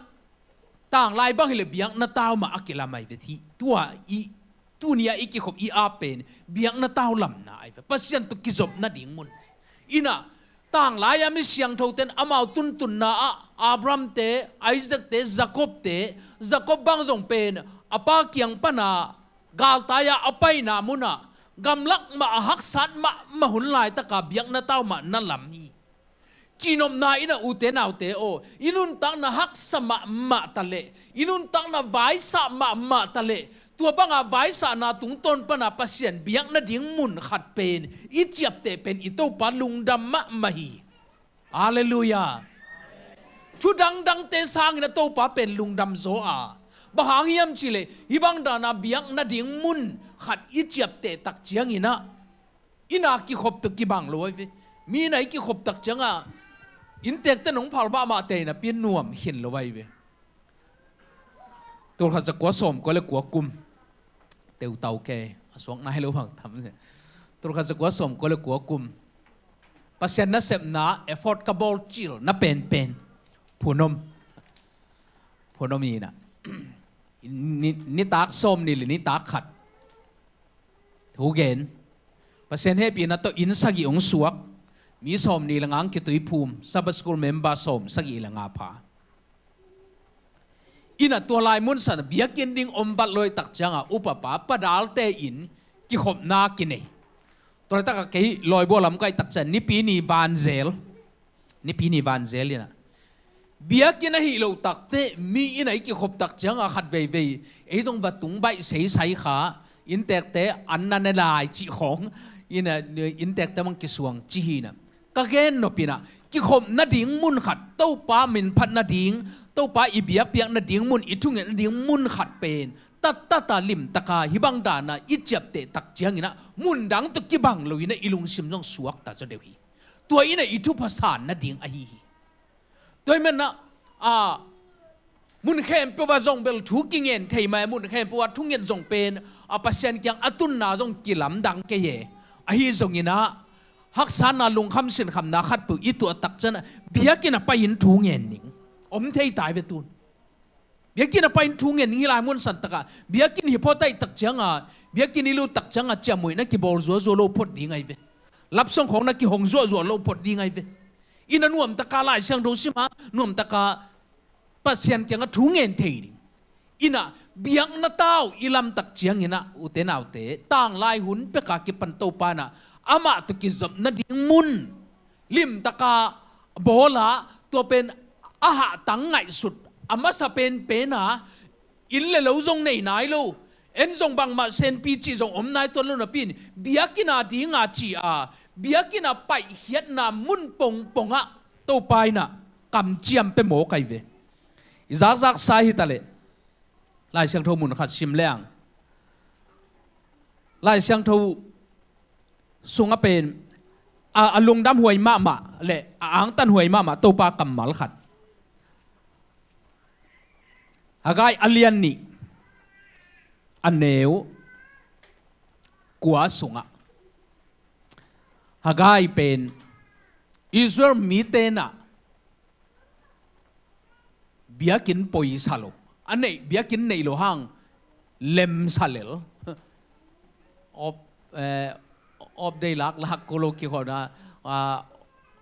ต่างลายบ้างเลยเบียกนาตาวมาอักเกลาไม่เวทีตัวนี้อีกขบอีอาเป็นเบียงนาตาวลำนาไอ้ปัสยันตุกิจบนาดิ่งมุนอินะต่างหลายมีเสียงเท่าเต็นอามาตุนนาอับรามเตไอแซคเตจักรบบางส่งเป็นอปาเกียงปนากาลตายาอภัยนามุนะกำลักมาหักสันมาหุ่นลายตะกาเบียงนาตาวมานั่นลำนี้จีนอมนาอินะอุเตนเอาเตโออินุนตังนาหักสมาตะเลอินุนตังนาไวสมาตะเลตัวบังอาไว้สานาตุงต้นปนาปัสยันเบียงนาดิ่งมุนขัดเป็นอิจิบเตเป็นอิโตปาลุงดำมะมหีอาเลลูยาทุดังเตสางนะโตปาเป็นลุงดำโซอาบหางยมจิเลฮิบังดานาเบียงนาดิ่งมุนขัดอิจิบเตตักเจียงอินากิขบตะกิบังลอยมีไหนกิขบตักเจียงอ่ะอินเตกเตนงพาลบามาเตนะเปียนนวมเห็นลอยตัวเขาจะกัวสมก็เลยกัวกุมเตียวเตาแกสวงนายรู้บ้างทำเนี่ยตัวเขาจะกัวสมก็เลยกัวกุมปัสยันนัสเซมนาเอฟอร์ตกับบอลจิลนับเป็นผู้นมนี่นะนี่ตากส้มนี่หรือนี่ตากขัดถูกเกณฑ์ปัสยันให้ปีนั้นตัวอินสักิองสวกมีส้มนี่ละงังกิตุยภูมิซับสกุลเมมบาส้มสักิละงาผาอินะตัวลายมุนสันเบียกินดิ่งอมบัดลอยตักจังอุปปาปะดาลเตอินกิขบนากินเอตัวตักกะลอยบัวลำไก่ตักจันนี่ปีนีวานเซลเลยนะเบียกินหิโลตักเตมีอินะกิขบตักจังขัดเวไอ้ตรงบัดตุงใบเสียใส่ขาอินเตกเตอันนั้นลายจีของอินะอินเตกเตมันกิสวงจีฮีนะกะเกนนปีนะกิขบนาดิ่งมุนขัดเต้าปามินพัดนาดิ่งตัวป้าอีเบียกเปียกนาดิ่งมุนอีทุ่งเงินนาดิ่งมุนขัดเป็นตาลิมตะกาฮิบังดานะอีเจ็บเตตักเจียงอินะมุนดังตะกิบังลุยนะอีลุงซิมจงสวกตาจะเดียวฮีตัวอีนะอีทุภาษานาดิ่งอฮีตัวมันนะมุนเข้มเปว่าจงเบลทุกิเงินเทยมามุนเข้มเปว่าทุ่งเงินจงเป็นปัสยันยังอตุนนาจงกิลำดังเกยอฮีจงอินะฮักษานาลุงคำสินคำนาขัดปุอีตัวตักจะนะเบียกินะไปยินทุ่งเงินนิงอมเทยตายไปตุนเบียกินไปทุ่งเงินนี่ลายมุนสันตะกะเบียกินหิพอไตตักจังเบียกินนี่ลูตักจังจามวยนักกิบอลจัวโลพดดีไงเวรับส่งของนักกิหงจัวโลพดดีไงเวอินันนวมตะกาลายเชียงดูสิมานวมตะกาปัสยันจังทุ่งเงินเทยอินะเบียงนาเต้าอิลำตักจังอินะอุเตนเอาเตต่างลายหุ่นเปกากิปันโตปานะอามาตุกิจบนาดิ่งมุนลิมตะกาโบลาตัวเป็นอาหาตังไงสุดอามาสเป็นนะอินเลวจงในไหนลูเอ็นจงบังมาเซนปีจีจงอมนายตัวลูนปีนเบียกินาดีงาจีเบียกินาไปเฮียนนามุนปงตัวไปนะกำเจียมเป็นหมอไก่เวจักสาหิตะเลลายเชียงทมุนขัดชิมแรงลายเชียงทสุงเป็นลุงดำหวยมาเละอ่างตันหวยมาตัวปากำมัลขัดหากไอเลียนนี่อันเนวกัวสุงะ ฮากายเป็นอิสราเอลมีเตนะเบียกินปอยซาโลอันนี้เบียกินในโลหังเลมซาเลลอบได้ลักโกโลกิโคนะ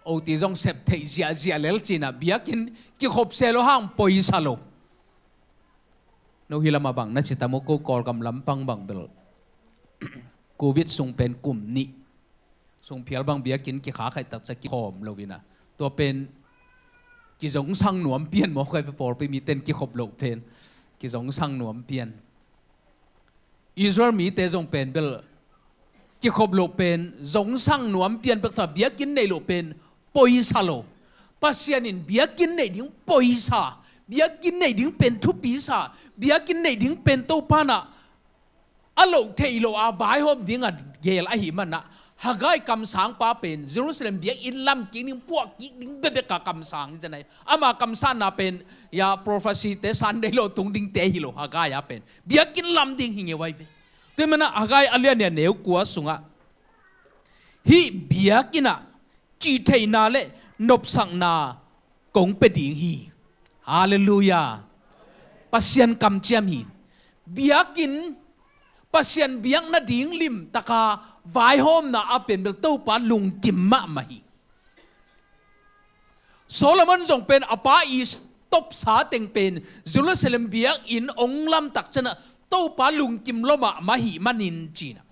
โอติจงเซปเทเจียเลลจีนะเบียกินกิขบเซโลหังปอยซาโลโนฮิลามาบังนัชิตามโกกอลกำลังปังบังเบลโควิดส่งเป็นกลุ่มนี้ส่งเพียลบังเบียกินกิขาใครตัดจะกิหอมโลกินะตัวเป็นกิจงสั่งหนวมเปลี่ยนหมอเคยไปปอไปมีเต้นกิขบโลกเพนกิจงสั่งหนวมเปลี่ยนอิสราเอลมีเตจงเป็นเบลกิขบโลกเป็นจงสั่งหนวมเปลี่ยนเปถ้าเบียกินในโลกเป็นปอยซาโลปัสยานินเบียกินในดิ้งปอยซาเบียกินในดิ้งเป็นทุปีซาเบียกินในดิ้งเป็นตัวปานะอโลกเทโลอาบายหอมดิ้งอะเกลอหิมันนะหากไอ้คำสั่งป้าเป็นเยรูซาเล็มเบียอินลัมกินนิ่งพวกกินนิ่งเบบกคำสั่งจะไหนอามาคำสั่งน่ะเป็นยาโปรเฟสซีเตสันเดโลตุงดิ้งเตฮิโลหากไอ้เป็นเบียกินลัมดิ้งหิงเอาไว้ตัวมันนะหากไอ้อันเนี้ยเนื้อกัวสุงะฮีเบียกินะจีเทนาเลนบสังนากงเป็ดดิ้งฮีฮาเลลูยาปัสยันคำเจียมฮีเบียกินปัสยันเบียงนาดิ้งลิมตะกาวายโฮมนะอาเป็นเบลตู้ปาลุงกิมมะมาฮีโซโลมอนทรงเป็นอปาอีสตบสาเต็งเป็นเยรูซาเล็มเบียอินองลำตักชนะตู้ปาลุงกิมโลมามาฮีมานินจีนะ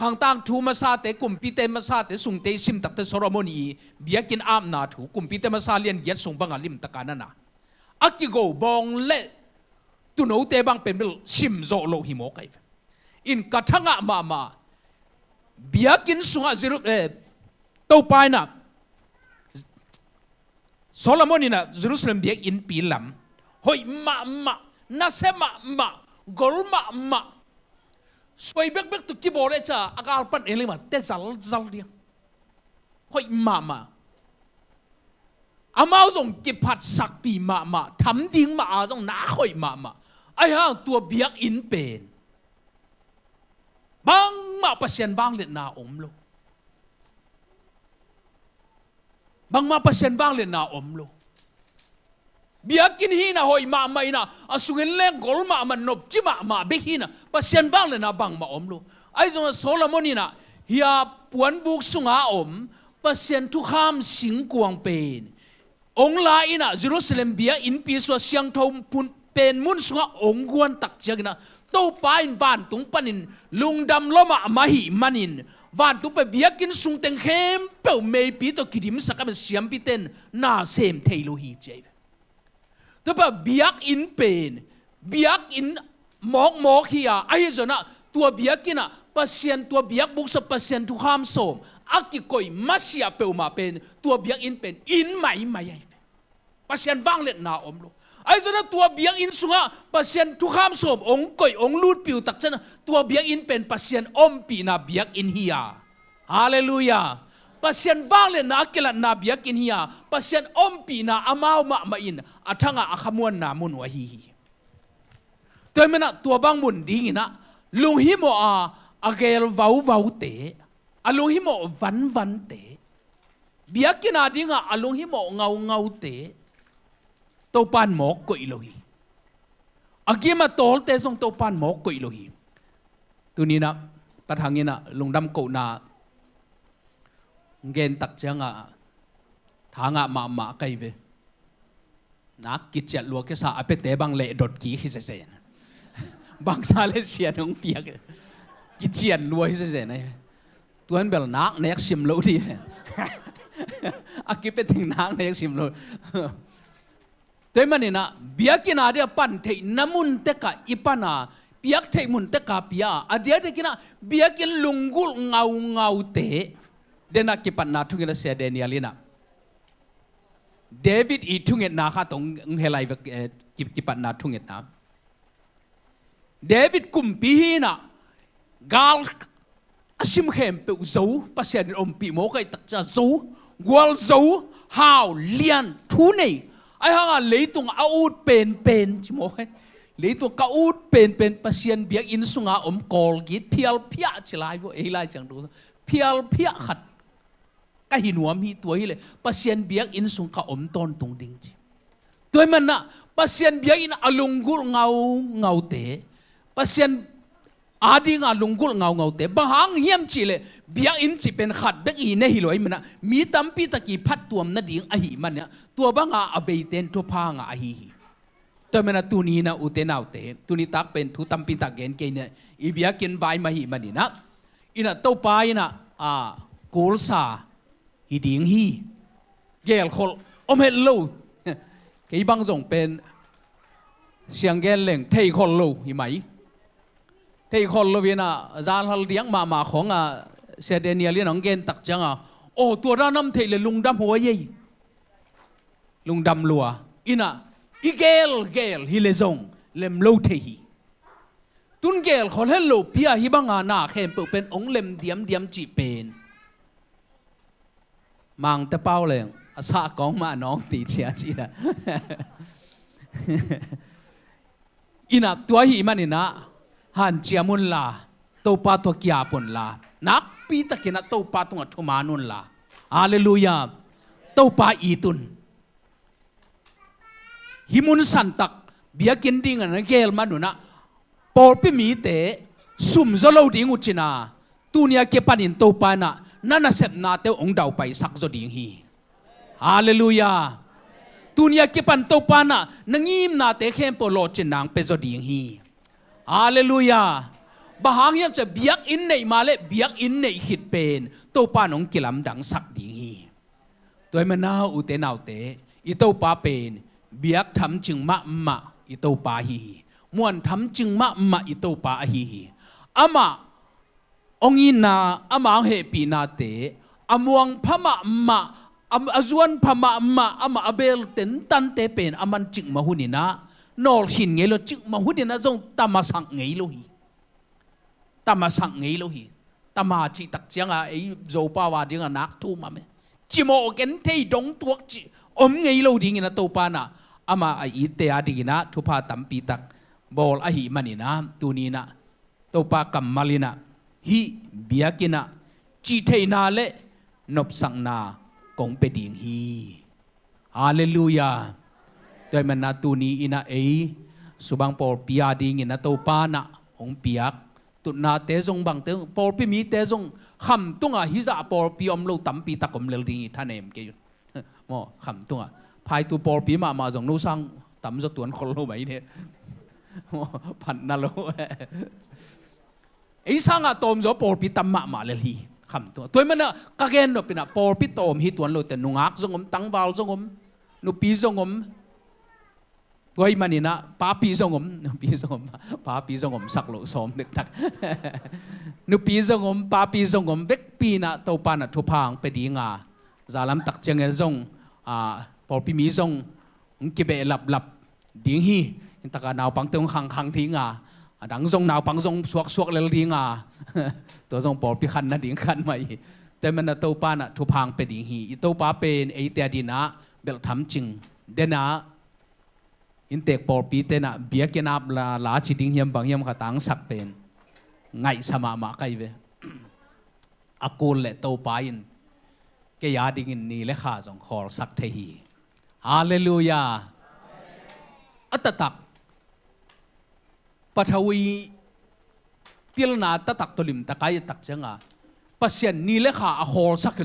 ข้างต่างทูมาซาเตกุมพิเตมาซาเตสุงเตซิมตักเตโซโลมอนีเบียกินอามนาถูกุมพิเตมาซาเลียนเกียรสุงบังอาลิมตะการนั่นนะอากิโกบองเล่ตุโนเตบังเป็นเบลซิมโซโลฮิโมไกอินกะทังะมาเบียกินสุงะจิรุเต้าไปนะโซโลมอนีนะเยรูซาเล็มเบียอินปีลำหอยมานาเซมากอลมาสวยเบกตุกิบอลจ้าอากาศปันเอลิมาเตจัลเดียหอยมาอามาส่งกิพัดสักปีมาทำดิ้งมาส่งน้าหอยมาไอ้ห่างตัวเบียกอินเป็นบางมาเปอร์เซ็นต์บางเล่นนาอมโลบางมาเปอร์เซ็นต์บางเล่นนาอมโลเบียกินฮีนะหอยมาไม่นะอาสุเงินเล่งกอลมามันนบจิมาเบฮีนะเปอร์เซ็นต์บางเล่นนาบางมาอมโลไอ้ส่วนโซโลมอนีนะเฮียปวนบุกสุงอาอมเปอร์เซ็นต์ทุกข้ามสิงกวางเป็นองลาอินะเยรูซาเล็มเบียอินปีสวเสียงทมพุนเป็นมุนสุงอาองกวนตักเจกนะโตปาอินวานตุงปันินลุงดำโลมามาหิมันินวานตุงไปเบียกินสุงเต็งเข้มเปล่าไม่ปีตัวกิดิมสักเป็นเสียมปีเต็นน่าเซมเทโลฮีเจตัวไปเบียกอินเป็นเบียกอินหมอกเฮียไอ้เจ้านะตัวเบียกินอ่ะเปอร์เซ็นต์ตัวเบียกบุกสับเปอร์เซ็นต์ทุกข้ามโสมอากิโกยมาเสียเปล่ามาเป็นตัวเบียกอินเป็นอินไม่เปอร์เซ็นต์ว่างเล็ดนาอมโลไอ้เจ้านะตัวเบียกอินสุงะเปอร์เซ็นต์ทุกข้ามโสมองก่อยองลูดปิวตักเจ้านะตัวเบียกอินเป็นเปอร์เซ็นต์อมปีนาเบียกอินเฮียฮาเลลูยาเปอร์เซ็นต์ว่างเล็ดนาเกลัดนาเบียกอินเฮียเปอร์เซ็นต์อมปีนาอามาวมาอินอัฐงะอาขมวนนามุนวะฮีตัวมันนะตัวบางมุนดีนะลุงฮิโมอาเกลวาวเตอลุงฮิโมวันเตเบียกินาดิงะอลุงฮิโมเงาเตโตปานหมอกกุยโลฮีอากิมาโตลเตส่งโตปานหมอกกุยโลฮีตัวนี้นะปะทางนี้นะลุงดำโกนาเกณฑ์ตักเจ้างะทางะมาไกเวนักกิจลัวแค่สาเปเตบังเล่ดดกี้ฮิเซเซนบางซาเลเซียน้องเปียกกิจลัวฮิเซเซนตัวนั้นเบลนักเน็กซิมโลดีอากิเป็นถึงนักเน็กซิมโลแต่มันนี่นะเบียกินาเดียปันเทน้ำมุนเตกะอีปานาเปียกเทมุนเตกะเปียอเดียเด็กินะเบียกินลุงกุลเงาเตเดนักกิปันนาทุกินเสียเดนียลินะเดวิดอีทุงเงินนาข้าตรงเฮลัยกิปันนาทุงเงินนาเดวิดกุมปีนะกาลอาชิมเข้มเปอุโซปัสเซนอมปีโมกัยตักจะโซกวลโซฮาวเลียนทุเนไอ้ห่างเลยตรงอาอูดเป็นจิโมกัยเลยตรงกาอูดเป็นปัสเซนเบียอินสุงาอมกอลกิดเพียลเพียจิลายวเอไลจังดู เพียลเพียขัดก็หินหัวมีตัวฮิเลยปัสเซียนเบียกอินสุงกะอมตอนตรงดิ่งจีตัวมันนะปัสเซียนเบียกอินอลุงกุลเงาเตะปัสเซียนอาดีงาลุงกุลเงาเตะบางหางเฮียมจีเลยเบียกอินจีเป็นขัดเบกอีเนฮิลอยมันนะมีตั้มปีตะกี้พัดตัวมันดิ่งอหิมันเนี่ยตัวบางอาอเวเตนทุพางอาหิตัวมันนะตัวนี้นะอุเตนเอาเตะตัวนี้ตักเป็นทุตั้มปีตะเกนเกนเนี่ยอีเบียกินใบมาหิมันนี่นะอินะตัวปลายนะโกลซาฮิดิงฮีเกลคนอมเฮลโลกี่บางส่งเป็นเสียงแกนเล่งเทยคนโลหิไหมเทยคนโลเวียนะจานฮัลเดียงมาของเซเดเนียเลียนของแกนตักจังโอ้ตัวด้านน้ำเทยเลยลุงดำหัวเย่ลุงดำลัวอินะอีเกลฮิเลซงเล็มโลเทยตุนเกลคนเฮลโลเปียฮิบังอานาเข้มเปิดเป็นองเล็มเดียมจีเป็นมังแต่เป้าเลยอาสากองมาน้องตีเชียจีนะอินับตัวหิมันนี่นะหันเจียมุนลาตัวปาตัวกียาปนลานักปีตะกินะตัวปาตัวทุมานุนลาฮาเลลูยาตัวปาอีตุนหิมุนสันตักเบียกินดิ้งอันเกลมานุนะปอลปิมีเตซุ่มจะเล่าดิ้งอุจินาตัวเนี้ยเก็บปันินตัวปานะนั่นน่ะเสพนาเตองดาวไปสักจดิ่งฮีฮาเลลูยาตุนียกิปันโตปานะนังยิมนาเตเข้มโปโลจินางเปจดิ่งฮีฮาเลลูยาบางอย่างจะเบียกอินในมาเลเบียกอินในขิดเป็นโตปานองกิลำดังสักดิ่งฮีตัวมันน่าอุเตนเอาเตอีโตปาเป็นเบียกทำจึงมะอีโตปาฮีมวนทำจึงมะอีโตปาฮีอามาองอินาอามางเฮปีนาเตอมวงพม่าอจวนพม่าอามาเบลเต็นตันเตเป็นอามันจิกมาหุนินะนอลหินไงloจิกมาหุนินะจงตามาสังไงlo hiตามาสังไงlo hiตามาจิตักจังไอ้โจปาวาดิงนักทูมาเมจิโมเกนเทดงตัวจิไงloดิงนะตัวปานะอามาไอ้เตอาดิงนะทุพาตัมปีตักบอลอหิมันนี่นะตัวนี้นะตัวปากัมมาลินะฮีเบียกินะจีเทนาเลนบสังนากงเปดิงฮีฮาเลลูยาโดยมันนาตูนี้อินะสุบังปอลปิอาดิงินะตัวปานะองเปียกตุนาเตจงบังเตปอลปิมีเตจงคำตุงฮิซาปอลปิอมโลตัมปีตะกมเลดิงท่านเอ็มเกยุโมคำตุงภายตัวปอลปีมาจงนู้สังตัมจะตัวคนโลไหมเนี่ยพันนั่นโลไอ้สังอาตอมจะปอลปิตัมมาเลยฮีคำตัวมันน่ะก็เกณฑ์นเป็นปอลปิตอมฮิตวันโลแต่นุงักจงตั้งบาลจงนุปีจงตัวมันนี่นะป้าปีจงป้าปีจงสักโลสมนึกทักนุปีจงป้าปีจงเวกปีน่ะตัวปานะทุพางไปดีงาจาลัมตักเจงเอจงปอลปีมีจงกิเบหลับดิ้งฮีตะการนาวปังเตงขังทิ้งดังทรงนาวปังทรงสวกเลยดิ้งตัวทรงปอลปีขันนะดิ้งขันไหมแต่มันตัวปานะทุพางไปดิ้งฮีตัวป้าเป็นไอเตียดีนะเบลทำจริงเดนะอินเตกปอลปีเตนะเบียกินาบลาจิดิงเฮียมบางเฮียมขัดตังสักเป็นไงสมาไกเวอากูลเลโตปายินแกยาดิ่งนี่เลขาจงขอสักเทฮีฮาเลลูยาอัตตักปฐวีพิลนาตตักตลิมตะไคตักจังปัสยันนี่เลขาอโคสัก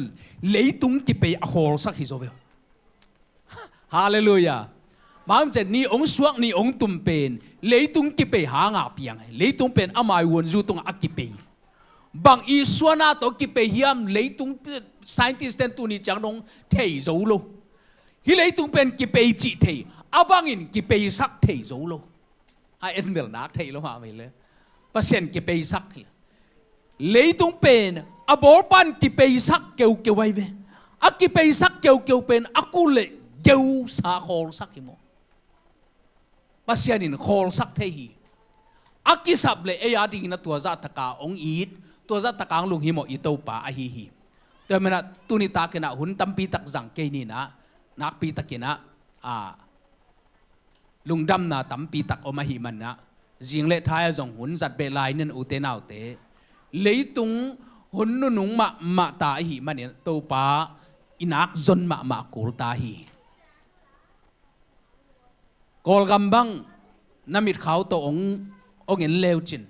เลยตุงกิเปอโคสักฮิโซเวลฮาเลลูยาบางจะนี่องสวกนี่องตุมเป็นเลยตุงกิเปหางาเปียงเลยตุงเป็นอามายวนจูตุงอักกิเปบางอีสวนาโตกิเปเฮียมเลยตุง scientist เต็นตุนี่จังนงเทยโจโลฮิเลยตุงเป็นกิเปจิเทยอาบางอินกิเปสักเทยโจโลไอเอ็นเบลนักเทยโลมาไม่เลยเปอร์เซ็นต์กิเปสักเลยตุงเป็นอาบอลปันกิเปสักเกี่ยวไว้เวอากิเปสักเกี่ยวเป็นอากูเลยเกี่ยวสาโคลสักฮิโมปัสยานินโคลสักเทฮีอากิสับเลยเอียดิงนะตัวจัตตะกาองอีดตัวจัตตะกางลุงฮิโมอิโตปาอหิฮีแต่เมื่อตุนิตาเกนะหุ่นตั้มปีตักจังเกนี่นะนักปีตักเกนะลุงดำนะตั้มปีตักอมาหิมันนะจิงเล่ท้ายจงหุ่นจัดเบลายนั่นอุเตนเอาเตเลยตุง หุ่นนุ่งมาตาหีมันเนี่ยตัวป้าอินักจนมากูลตาหีกอลกำบังน้ำมิดเขาตัวองเงินเลวจิน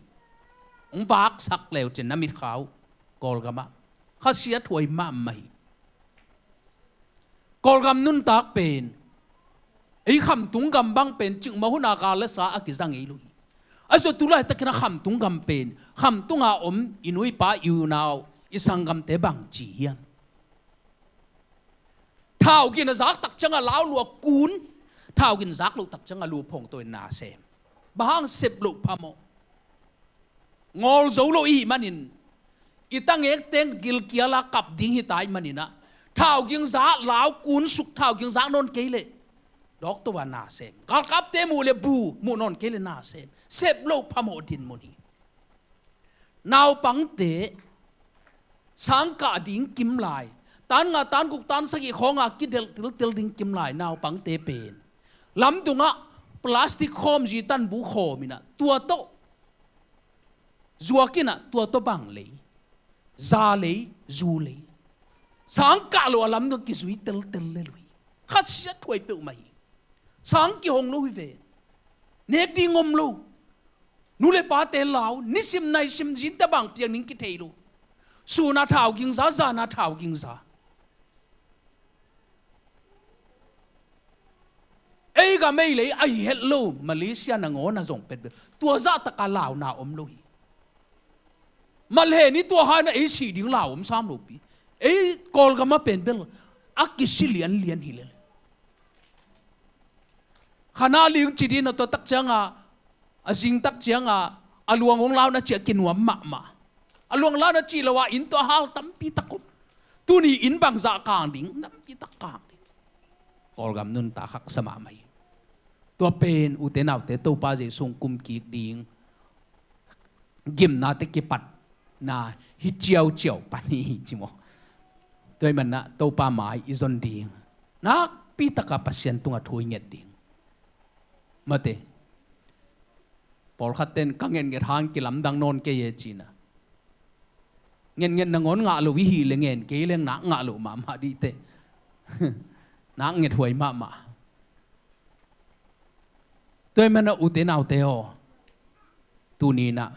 องวักสักเลวจินน้ำมิดเขากอลกำมะเขาเสียถวยมาไม่กอลกำนุ่นตากเป็นไอ้คำตุงกำบังเป็นจึงมาหุนากาเลสาอักิจังไอ้ลุยไอ้สุดทุเรศตะกี้นะคำตุงกำเป็นคำตุงอาอินุยป้าอยู่นาวอิสังกำเตบังจีเฮียนท้าวกินซักตักจังอาลาวลัวกูนท้าวกินซักลูกตักจังอาลูพงตัวนาเซมบางเสพลูกพามงอลโจโลอีมันินอีตั้งเอกเต็งกิลเกียลากับดิ้งหิตายมันินะท้าวกินซักลาวกูนสุกท้าวกินซักนนเกลเลดอกตัวนาเซมกัลกับเตมูเลบูมูนนเกลเลนาเซมเสพลูกพามดินมุนีนาวปังเตสังกาดิ้งกิมลายตานงาตานกุกตานสกีของอากิเดลติลดิ้งกิมลายนาวปังเตเป็นลำตุงะพลาสติกโคมจีตันบุโคมินะตัวโตจัวกินะตัวโตบังเลยซาเลยจูเลยสังกาโลลำตุงกิจุยติลเลยลุยขัดเสียถวยเปล่าไม่สังกิหงลุยเวเนกดิ้งอมลุนูเลปาเตลาวนิสิมในสิมจินตะบังเปียงนิงกิเทลูสูนาท้าวกิงซาซานาท้าวกิงซาไอ้ก็ไม่เลยไอ้เฮลโลมาเลเซียนงอนะส่งเป็นตัวซาตะกาลาวนาอมลุยมาเลนี่ตัวหายนะไอ้สีดิ้งลาวอมสามลูกปีไอ้กอลก็มาเป็นเบลอักกิสิเลียนฮิเลขณะลิงจีดีนตัวตักเจียงอาจิงตักเจียงอลวงของเรานะเจียกินหัวมาอลวงเรานะจีละว่าอินตัวฮาลตั้มปีตะกุบตัวนี้อินบังจากกางดิ้งตั้มปีตะกางกอลกำนุนตาขักสมาไม่ตัวเป็นอุเทนเอาเตตัวป้าเจส่งกุมกีกดิ้งกิมนาเตกิปัดนาฮิเจียวปานีจิโมตัวมันนะตัวป้าหมายอิจนดิ้งนักปีตะกับปัสยันตุงอัถุยเงียดดิ้งมาเตพอขัดเต้นกังเงินเกทางกิลำดังนนเกยจีนะเงินนงอนงาลูวิฮีเลงเงินเกยเลงนักงาลูมาดีเตนักเงินถวยมาตัวมันอุเทนเอาเตอตูนี้นะ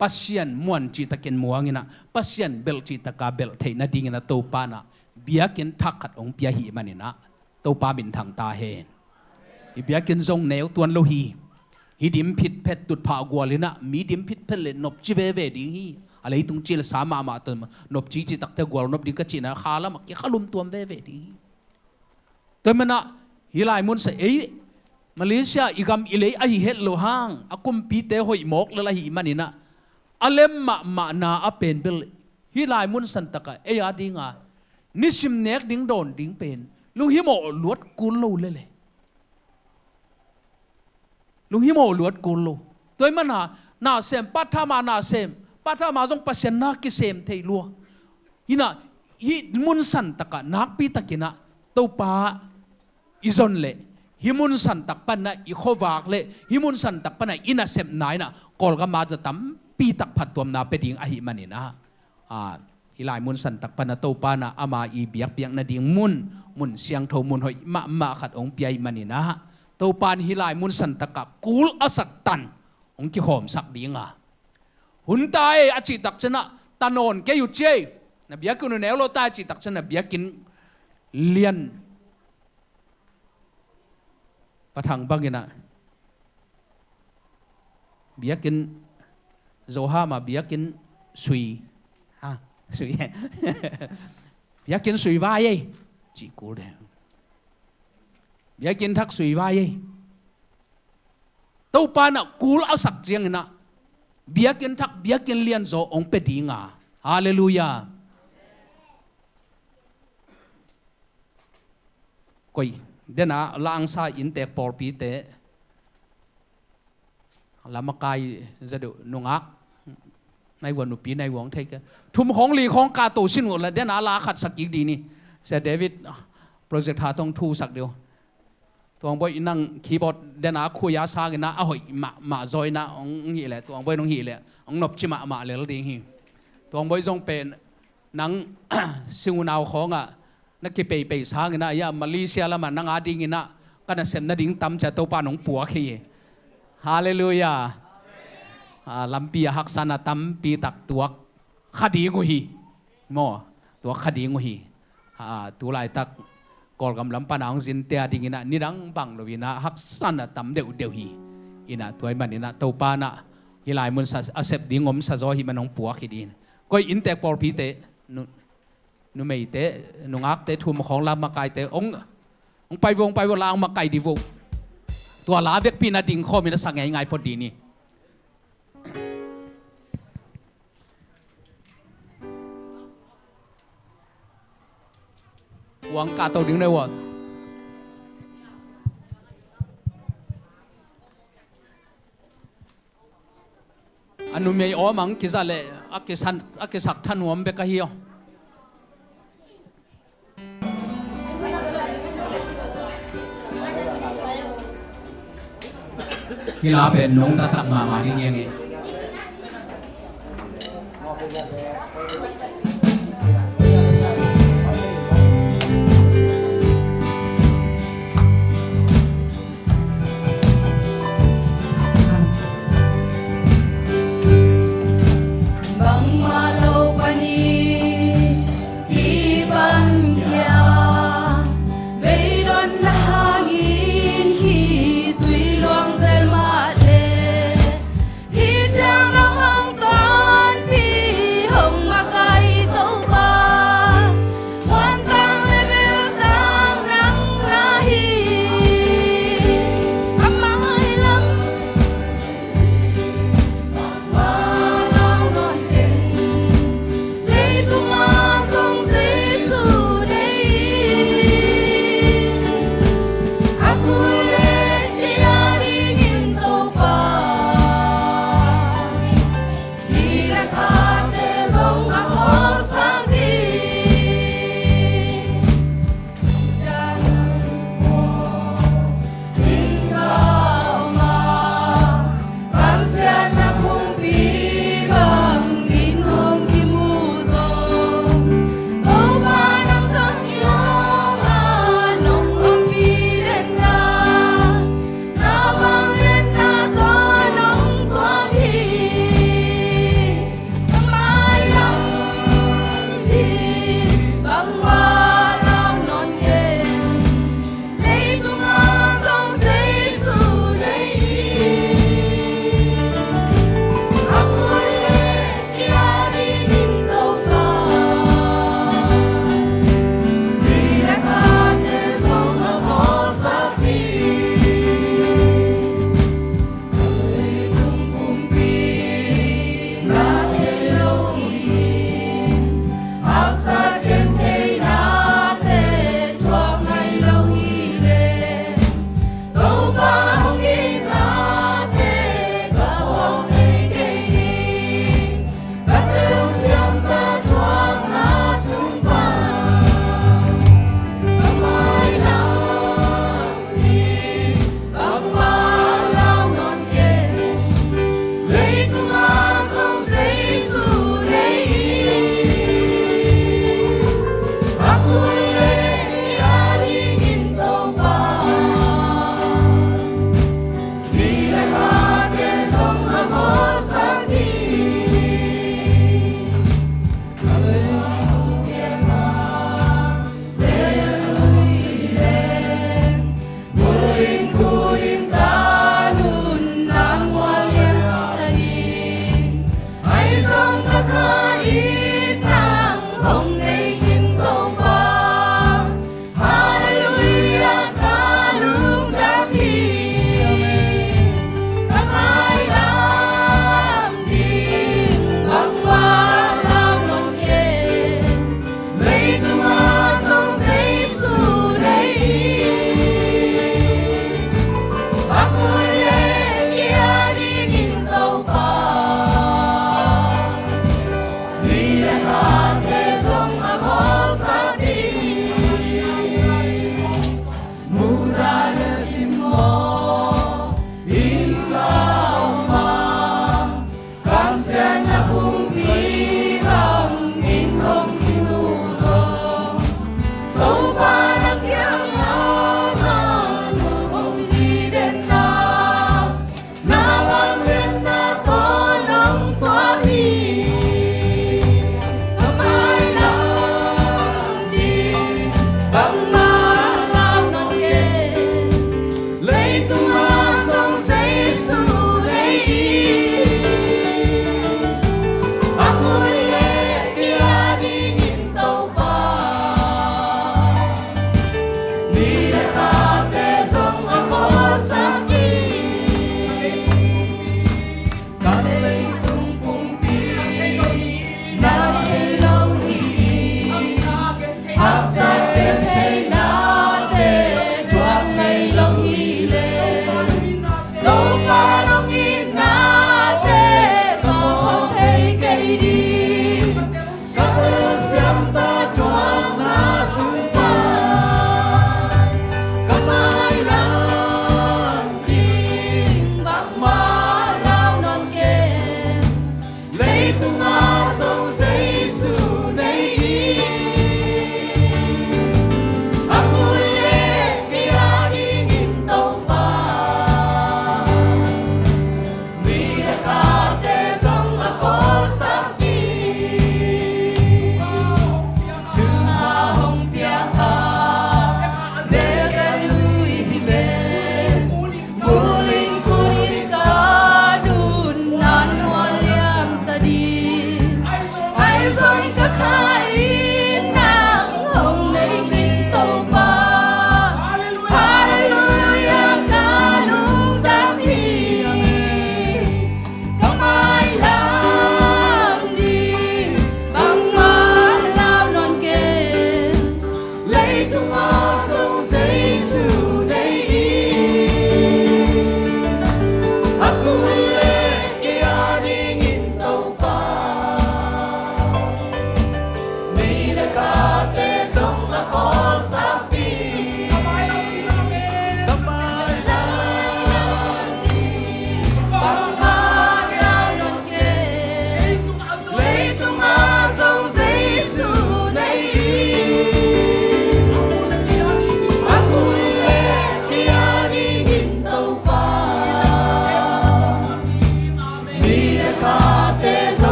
ปัสยันมวนจีตะเกนมัวงินะปัสยันเบลจีตะกาเบลเทนะดิ่งนะตัวปานะเบียกินทักขัดองเปียหีมันนี่นะตัวปาบินทางตาเห็นอีเบียกินทรงแนวตัวโลหีฮิดิมพิษเพชรตุดผากวเลยนะมีดิมพิษเพชรเลยนบจีเวดิ้งฮีอะไรตุงจีลสามาตัวนบจีตักเตกวลนบดิ้งก็จีนะขาละมักขลุมตัวเวดิ้งตัวมันนะฮิลายมุนเสยมาเลเซียอีกำอิเลยไอเฮลโลฮังอากุมปีเตหอยหมกละหิมันนี่นะอเลมมานาอเป็นเบลฮิลายมุนสันตะกะเอียดิ้งนิสิมเนกดิ้งโดนดิ้งเป็นลุงฮิโมลวดกุลโลเลยลุงฮิโมลวดกุลโลตัวมันน่าเซมปัทมานาเซมปัทมาจงปัสยนากิเซมเทลัวฮินะฮิมุนสันตะกะนักปีตะกินะตัวป้าอิจนเล่ฮิมุนสันตักปันนะอิโควากเล่ฮิมุนสันตักปันนะอินาเซมนายนะกอลก็มาจะตั้มปีตักผัดตัวนาเป็นดิ่งอหิมันนี่นะฮิลายมุนสันตักปันนะตัวป้านะอามาอีเบียกเบียงนะดิ่งมุนเสียงโทมุนหอยมาขัดองเปียมันนี่นะตัวปานฮิลายมุนสันตะกะกูลอสักตันองกิโหมสักดีงาหุ่นตายอาจิตักชนะตานนแกอยู่เจนะเบียกินเนวโลตายจิตักชนะเบียกินเลียนปะทังบังกินะเบียกินโซฮามาเบียกินสุยสุยเบียกินสุยวายจีกูเลยเบียกินทักสุยวายตัวปานะกูลอาศักเจียงนะเบียกินทักเบียกินเลียนโซองเป็ดงาฮาเลลูยากุยเดน่าลางซาอินเตปอร์ปีเตลามกายจะดูนุงักในวันอุปีในหวังเทกทุ่มของลีของกาโตชินหมดเลยเดน่าลาขัดสักอีกดีนี่เซเดวิดโปรเจกต์หาต้องทูสักเดียวตัวบอยนั่งคีย์บอร์ดเดน่าคุยยาซากินะเอาหอยมาจอยนะองหีแหละตัวบอยน้องหีแหละองนบชิมาเลยแล้วดีหี ตัวบอยจงเป็นนัง สิงนาวของนักเก็บไปสร้างนะยามาเลเซียละมันนังอาดิ่งนะกันเสมนาดิ่งตั้มจะตัวปาหนองปัวขี้ฮาเลลูยาลำปีหักสันตั้มปีตักตัวคดีงูฮีโมตัวคดีงูฮีตัวลายตักกอลกำลังปานางสินเตียดิ่งนะนี่ดังบังลวินะหักสันตั้มเดียวฮีอินะตัวมันอินะตัวปานะฮิลายมุนสัอาเซบดิ่งอมสัจฮีมันหนองปัวขี้ดินก็อินเตอร์พอลพีเตนุไม่เตนุงักเตทุ่มของลามาไกเตองไปวงลางมาไกดีวงตัวลาเวกปีนาดิ่งข้อมีนักสังไงพอดีนี่วางกาตัวดิ่งได้วะอันนู้นไม่อ๋อมังกิจอะไรอักษักท่านหัวมันเบกะเฮียวกีฬาเป็นน้องตาสักมาที่ยังไง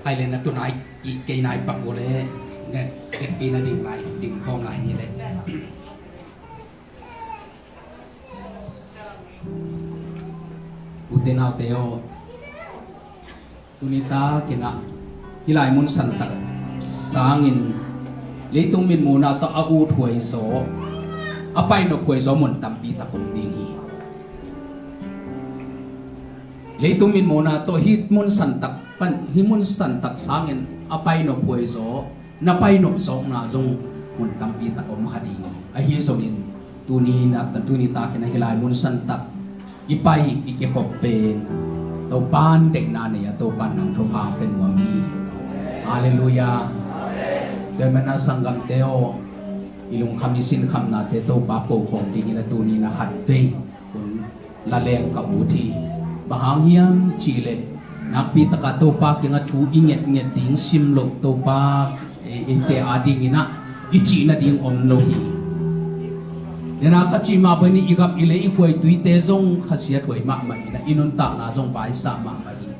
hai lên là tôi nói cái này bạc bộ lệ nè cái pin là đỉnh không lại như thế ute nào teo tunita kina hilai mun santak sangin leitung min muna to au thuai so apai no thuai so mun tampi ta kum dingi leitung min muna to hit mun santak pan himun santak sangin apai no thuai so na pai no so na jong mun tampi ta om khadi a hi so in tunita kina hilai mun santak ipai ikikop pen to ban tek na ne ya to ban nang tho phang pen wa mi hallelujah te mana sangam teo ilung khamisin khamna te to pa po khom ding na tu ni na khat ve kun la leng ka u thi bahang hiam chi le nak pi taka to pa kinga thu inget nget ding sim lo to pa e te ading ina ichi na ding om lo hi nena kachi ma bani igam ile ikwai tuite zong khasia thoi ma ma ina inun ta na zong bai sa ma ma i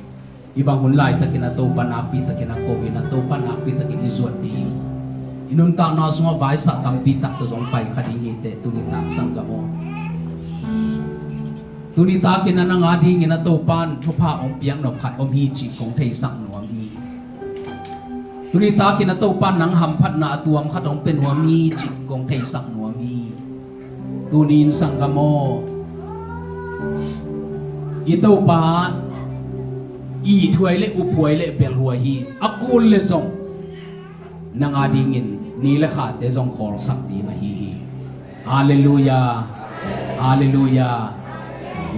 ibang hun lai takina to panapi takina covid na to panapi takin izuat di inun ta na zong bai sa tampi tak to zong pai khadi ni te tunita sanggamo tunita kina na ngadi ngina to pan thopa ong piang no khat om hi chi kong thei sak nuam hi tunita kina to pan nang ham phat na atuam khat ong pen nuam hi chi kong thei sak nuam hi tunin sanggamo ito pa i thuai le upuai le bel huai hi akul le zong nangadingin ni le kha te zong khol sak di nga hi hallelujah hallelujah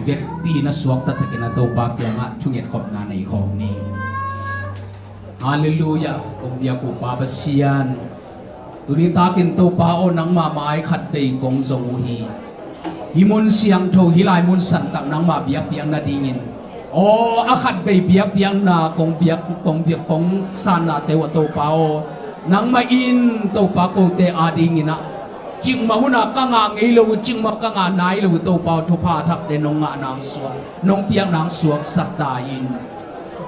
vek pi na suak ta takina to pa kya nga chunget khop na nei khom ni hallelujah ong bia ku pa basian tunita kin to pa o nang ma mai khat tei kong zong hi himun siang tho hilai mun san tak nang ma biak piang na dingin o akhat bei biak piang na kong biak kong san na te wa to pa o nang ma in to pa ko te adingina ching ma huna ka nga ngei lo ching ma ka nga nai lo to pa tho pa thak te nong nga nang suak nong piang nang suak sak ta in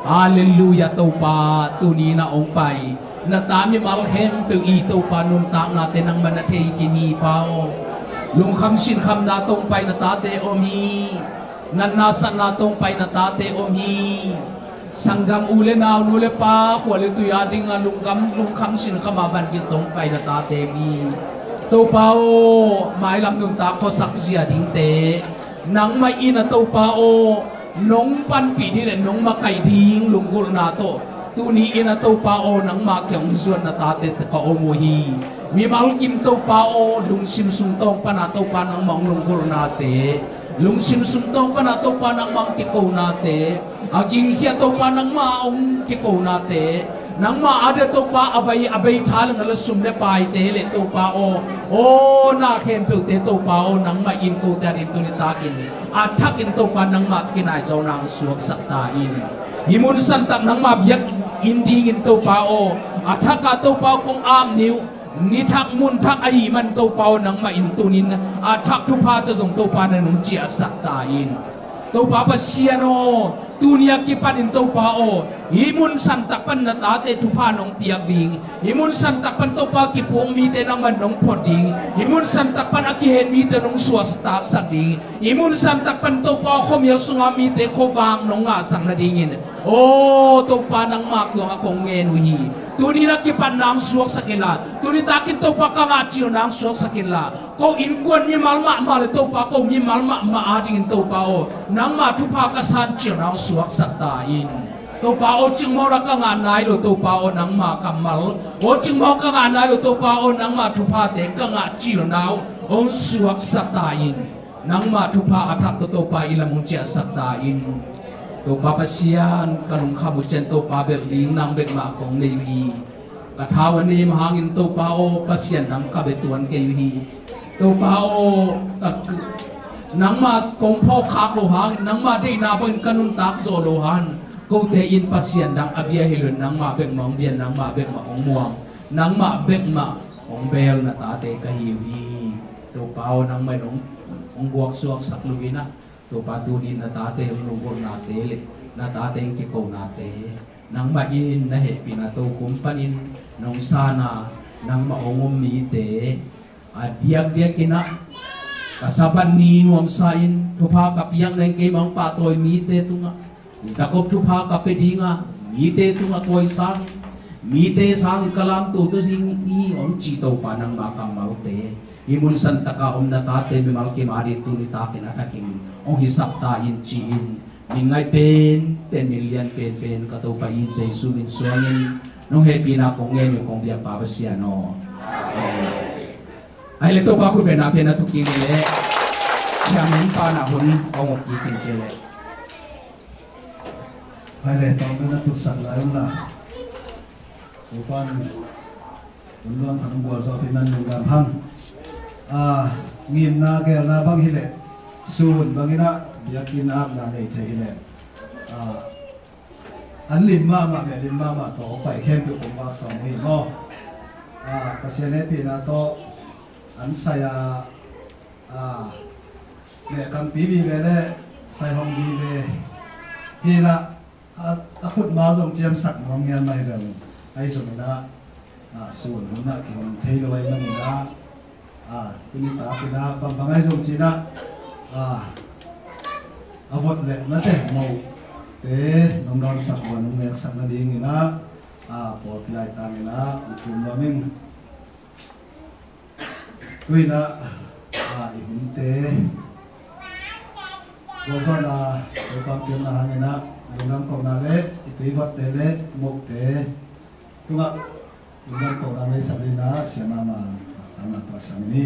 hallelujah to pa tunina ong pai na tami malhem tu i to panun tak na tenang manate kini pao lung kham sin kham na tong pai na tate omi nan nasan na tong pai na tate omi sanggam ule na nule pa kwale tu ya ding lung kham sin kham ban ki tong pai na tate mi to pao mai lam nun ta ko sak sia ding te nang mai ina to pao nong pan pi ni le nong ma kai ding lung gul na to tu ni ina to pa o nang ma kyang zuan na tate ka o mo hi mi mal kim to pa o lung sim sung tong pa na to pa nang mong lung gul na te lung sim sung tong pa na to pa nang mang ki ko na te aging hiya to pa nang ma ong ki ko na te nang ma ada to pa abay thal ngal sum le pai te le to pa o na khem pe te to pa o nang ma in ko ta rin tu ni ta kin athakin to pa nang ma kinai zo nang suak sak ta in himun santak nang ma biak indingin to pa o athaka to pa kong am niu ni thak mun thak ai man to pa nang ma in tunin athak thu pa to jong to pa na nung chia sak ta in to pa pa siano tunia ki panin to pa o himun santak pan na tate thu pa nong piak ding himun santak pan to pa ki pong mi te nang man nong poding himun santak pan aki hen mi te nong swasta sak ding himun santak pan to pa khom yel sunga mi te khowang nong nga sang na dingin o to pa nang mak yung akong ngenu hi tuni na ki pan nang suak sakila tuni takin to pa ka nga chiu nang suak sakila ko in kwan mi malma mal to pa ko mi malma ma ading to pa o nang ma thu pa ka san chiu nang suak sakta in to pa o ching mo ra ka nga nai lo to pa o nang ma kamal o ching mo ka nga nai lo to pa o nang ma thu pa te ka nga chiu nau o suak sakta in nang ma thu pa athak to pa ilamung chia sakta in to pa pasian kalung khabu chen to pa ber ding nang bek ma kong nei hi ka thawani mahangin to pa o pasian nang ka betuan ke hi to pa o nang ma kong pho khak lo hang nang ma dei na ben kanun tak zo lo han ko te in pasian nang abia hilun nang ma bek mong bian nang ma bek ma ong muang nang ma bek ma ong bel na ta te ka hi to pa o nang mai nong ong buak suak sak luina to pa tu din na tate hong nungol na tele na ta teng ki ko na te nang ma in na he pinato kum panin nong sana nang maongom mi te diak kina kasaban ni nuam sain tupa kapiyang neng kay mang patoy mi te tunga Jacob tupa kapedinga mi te tunga koy sang mi te sang kalam tu to sing ni om chi to pa nang makam mau te imun santa ka om na ta te mi mang ki mari tu ni ta kin ataking ong hisap ta in chi in min ngai pen million pen ka to pa in jesu min suangin nong happy na kong ngen kong biak pa sia no ai le to pa ku be na pe na tu king le cham min pa na hun ong ok ki kin che le hai le to be na tu sak lai na upan unluang kan bol so pinan lu gam hang ngin na ke na bang hile sun bangina biakin ap na nei che hile an lim ma to pai khem bi ko ma so mi mo pasene pi na to an saya le kan pi bi ve le sai hong bi ve hi la a khut ma jong chiam sak mong yan mai ve ai so na sun hun na ki hom thei loi ma ni na kuni ta ki na bang bang ai jong chi na avot le na te mo te nong don sak wa nong mek sak na ding ina po pi ai ta ni na kun lo ming kui na i hun te wo so na ko pam pi na hang na nong ko na le i tui vat te le mok te tunga nong ko na le sa ni na sia ma ma ta pa sa ni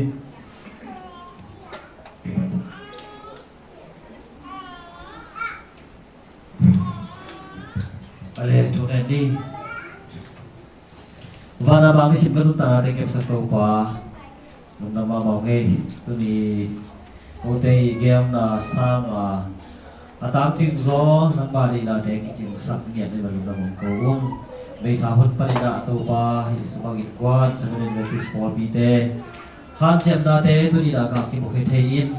Ale tunai ni vana bang sim kan utara te kep sakto pa nung na ma mau nge tu ni ote game na sang atang ching zo nang ba ni na te ki ching sak nge ni ba nung na mong ko wong may sahod pa ni na to pa sa pagit kwat sa ni na sport bi te han chem na te tu ni na ka ki mo ke te in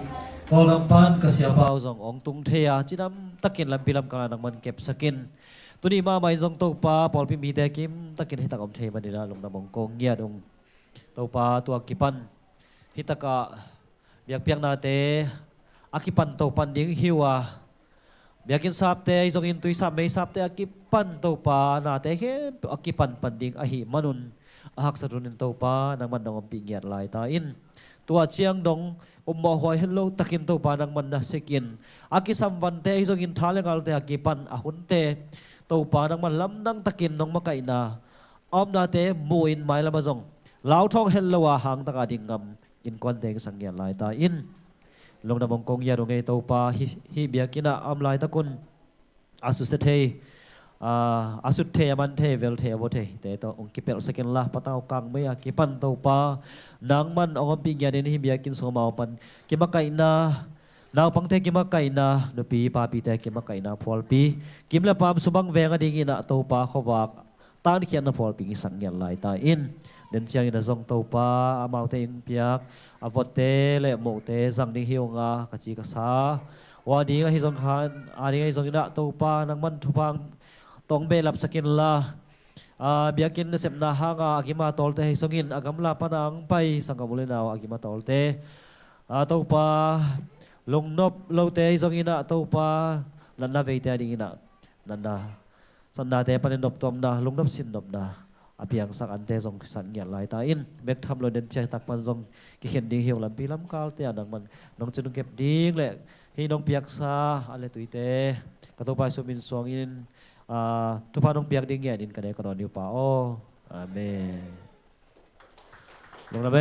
ko lam pan ka sia pau zong ong tung the ya chinam takin lam pilam ka nang man kep sakinตัวนี้มาไม่ทรงตัวปลาปอลพิมีแต่กิมตะกินให้ตะกอมเทมันดีนะลงน้ำมงกงเงียดงตัวปลาตัวกิปันฮิตะกะเบียกเปียงนาเตอากิปันตัวปันดิ้งหิวเบียกินซับเตทรงอินตุยซับไม่ซับเตอากิปันตัวปลานาเตเฮอากิปันปันดิ้งอาหิมันุนหักสรุนินตัวปลานังมันดองปีเงียดลายตาอินตัวเชียงดงมอหอยเฮลโลตะกินตัวปลานังมันนะเสกินอากิสัมวันเตทรงอินทาเลงาลเตอากิปันอาหุนเตตัวปานังมันล้ำนังตะกินน้องมะไก่นาออมนาเตมูอินไม้ละมาจงลาวท้องเฮลลวาหางตะกาดิ่งงำอินควันเตงสังเกตลายตาอินลงน้ำมงกงยาดงเงยตัวปาฮิเบียกินะออมลายตะกุนอาสุเทอาสุเทมันเทเวลเทวเทแต่ตัวองคิเปลสกินละปะเต้ากลางไม่อากิปันตัวปานางมันออมปิงยาเดนฮิเบียกินสมาวปันกิมะไก่นานาปังเทกิมะไก่นาโนปีปาปีเทกิมะไก่นาพอลปีกิมละปามสุบังเวงอดีกินะตัวปาขวากตานเขียนนาพอลปีสังเกตลายตาอินเดินเชียงอินะซงตัวปาอามาวเตอินเปียกอาวเตเลโมเตสังดิฮิวงากะจิกะสาวาดีก็ฮิซงคานอาดีก็ฮิซงอินะตัวปานังมันทุพังตองเบลับสกินละเบียกินเสพนาหางอากิมาตอลเตฮิซงอินอากำลาปนังไปสังกบุเลนาวอากิมาตอลเตตัวปาลงนบโลเตซองอินะตัวปาลันนาเวเตดิงินะนันนาสันดาเตปันนบตอมนาลงนบสินนบนาอภิยังสักอันเตซองสัญญาลายตาอินเบกทำโลเดนเจตักมันซองกิเห็นดิ้งเหี่ยวลำปีลำกาลเตอันนังมันน้องจะนุ่งเก็บดิ้งเลยให้น้องเปียกซาอะไรตุยเตกระตัวไปสุมินซองอินทุพาน้องเปียกดิ้งเงียดินกันเดกระดอนนิวปาโออาเมนลงนะเบ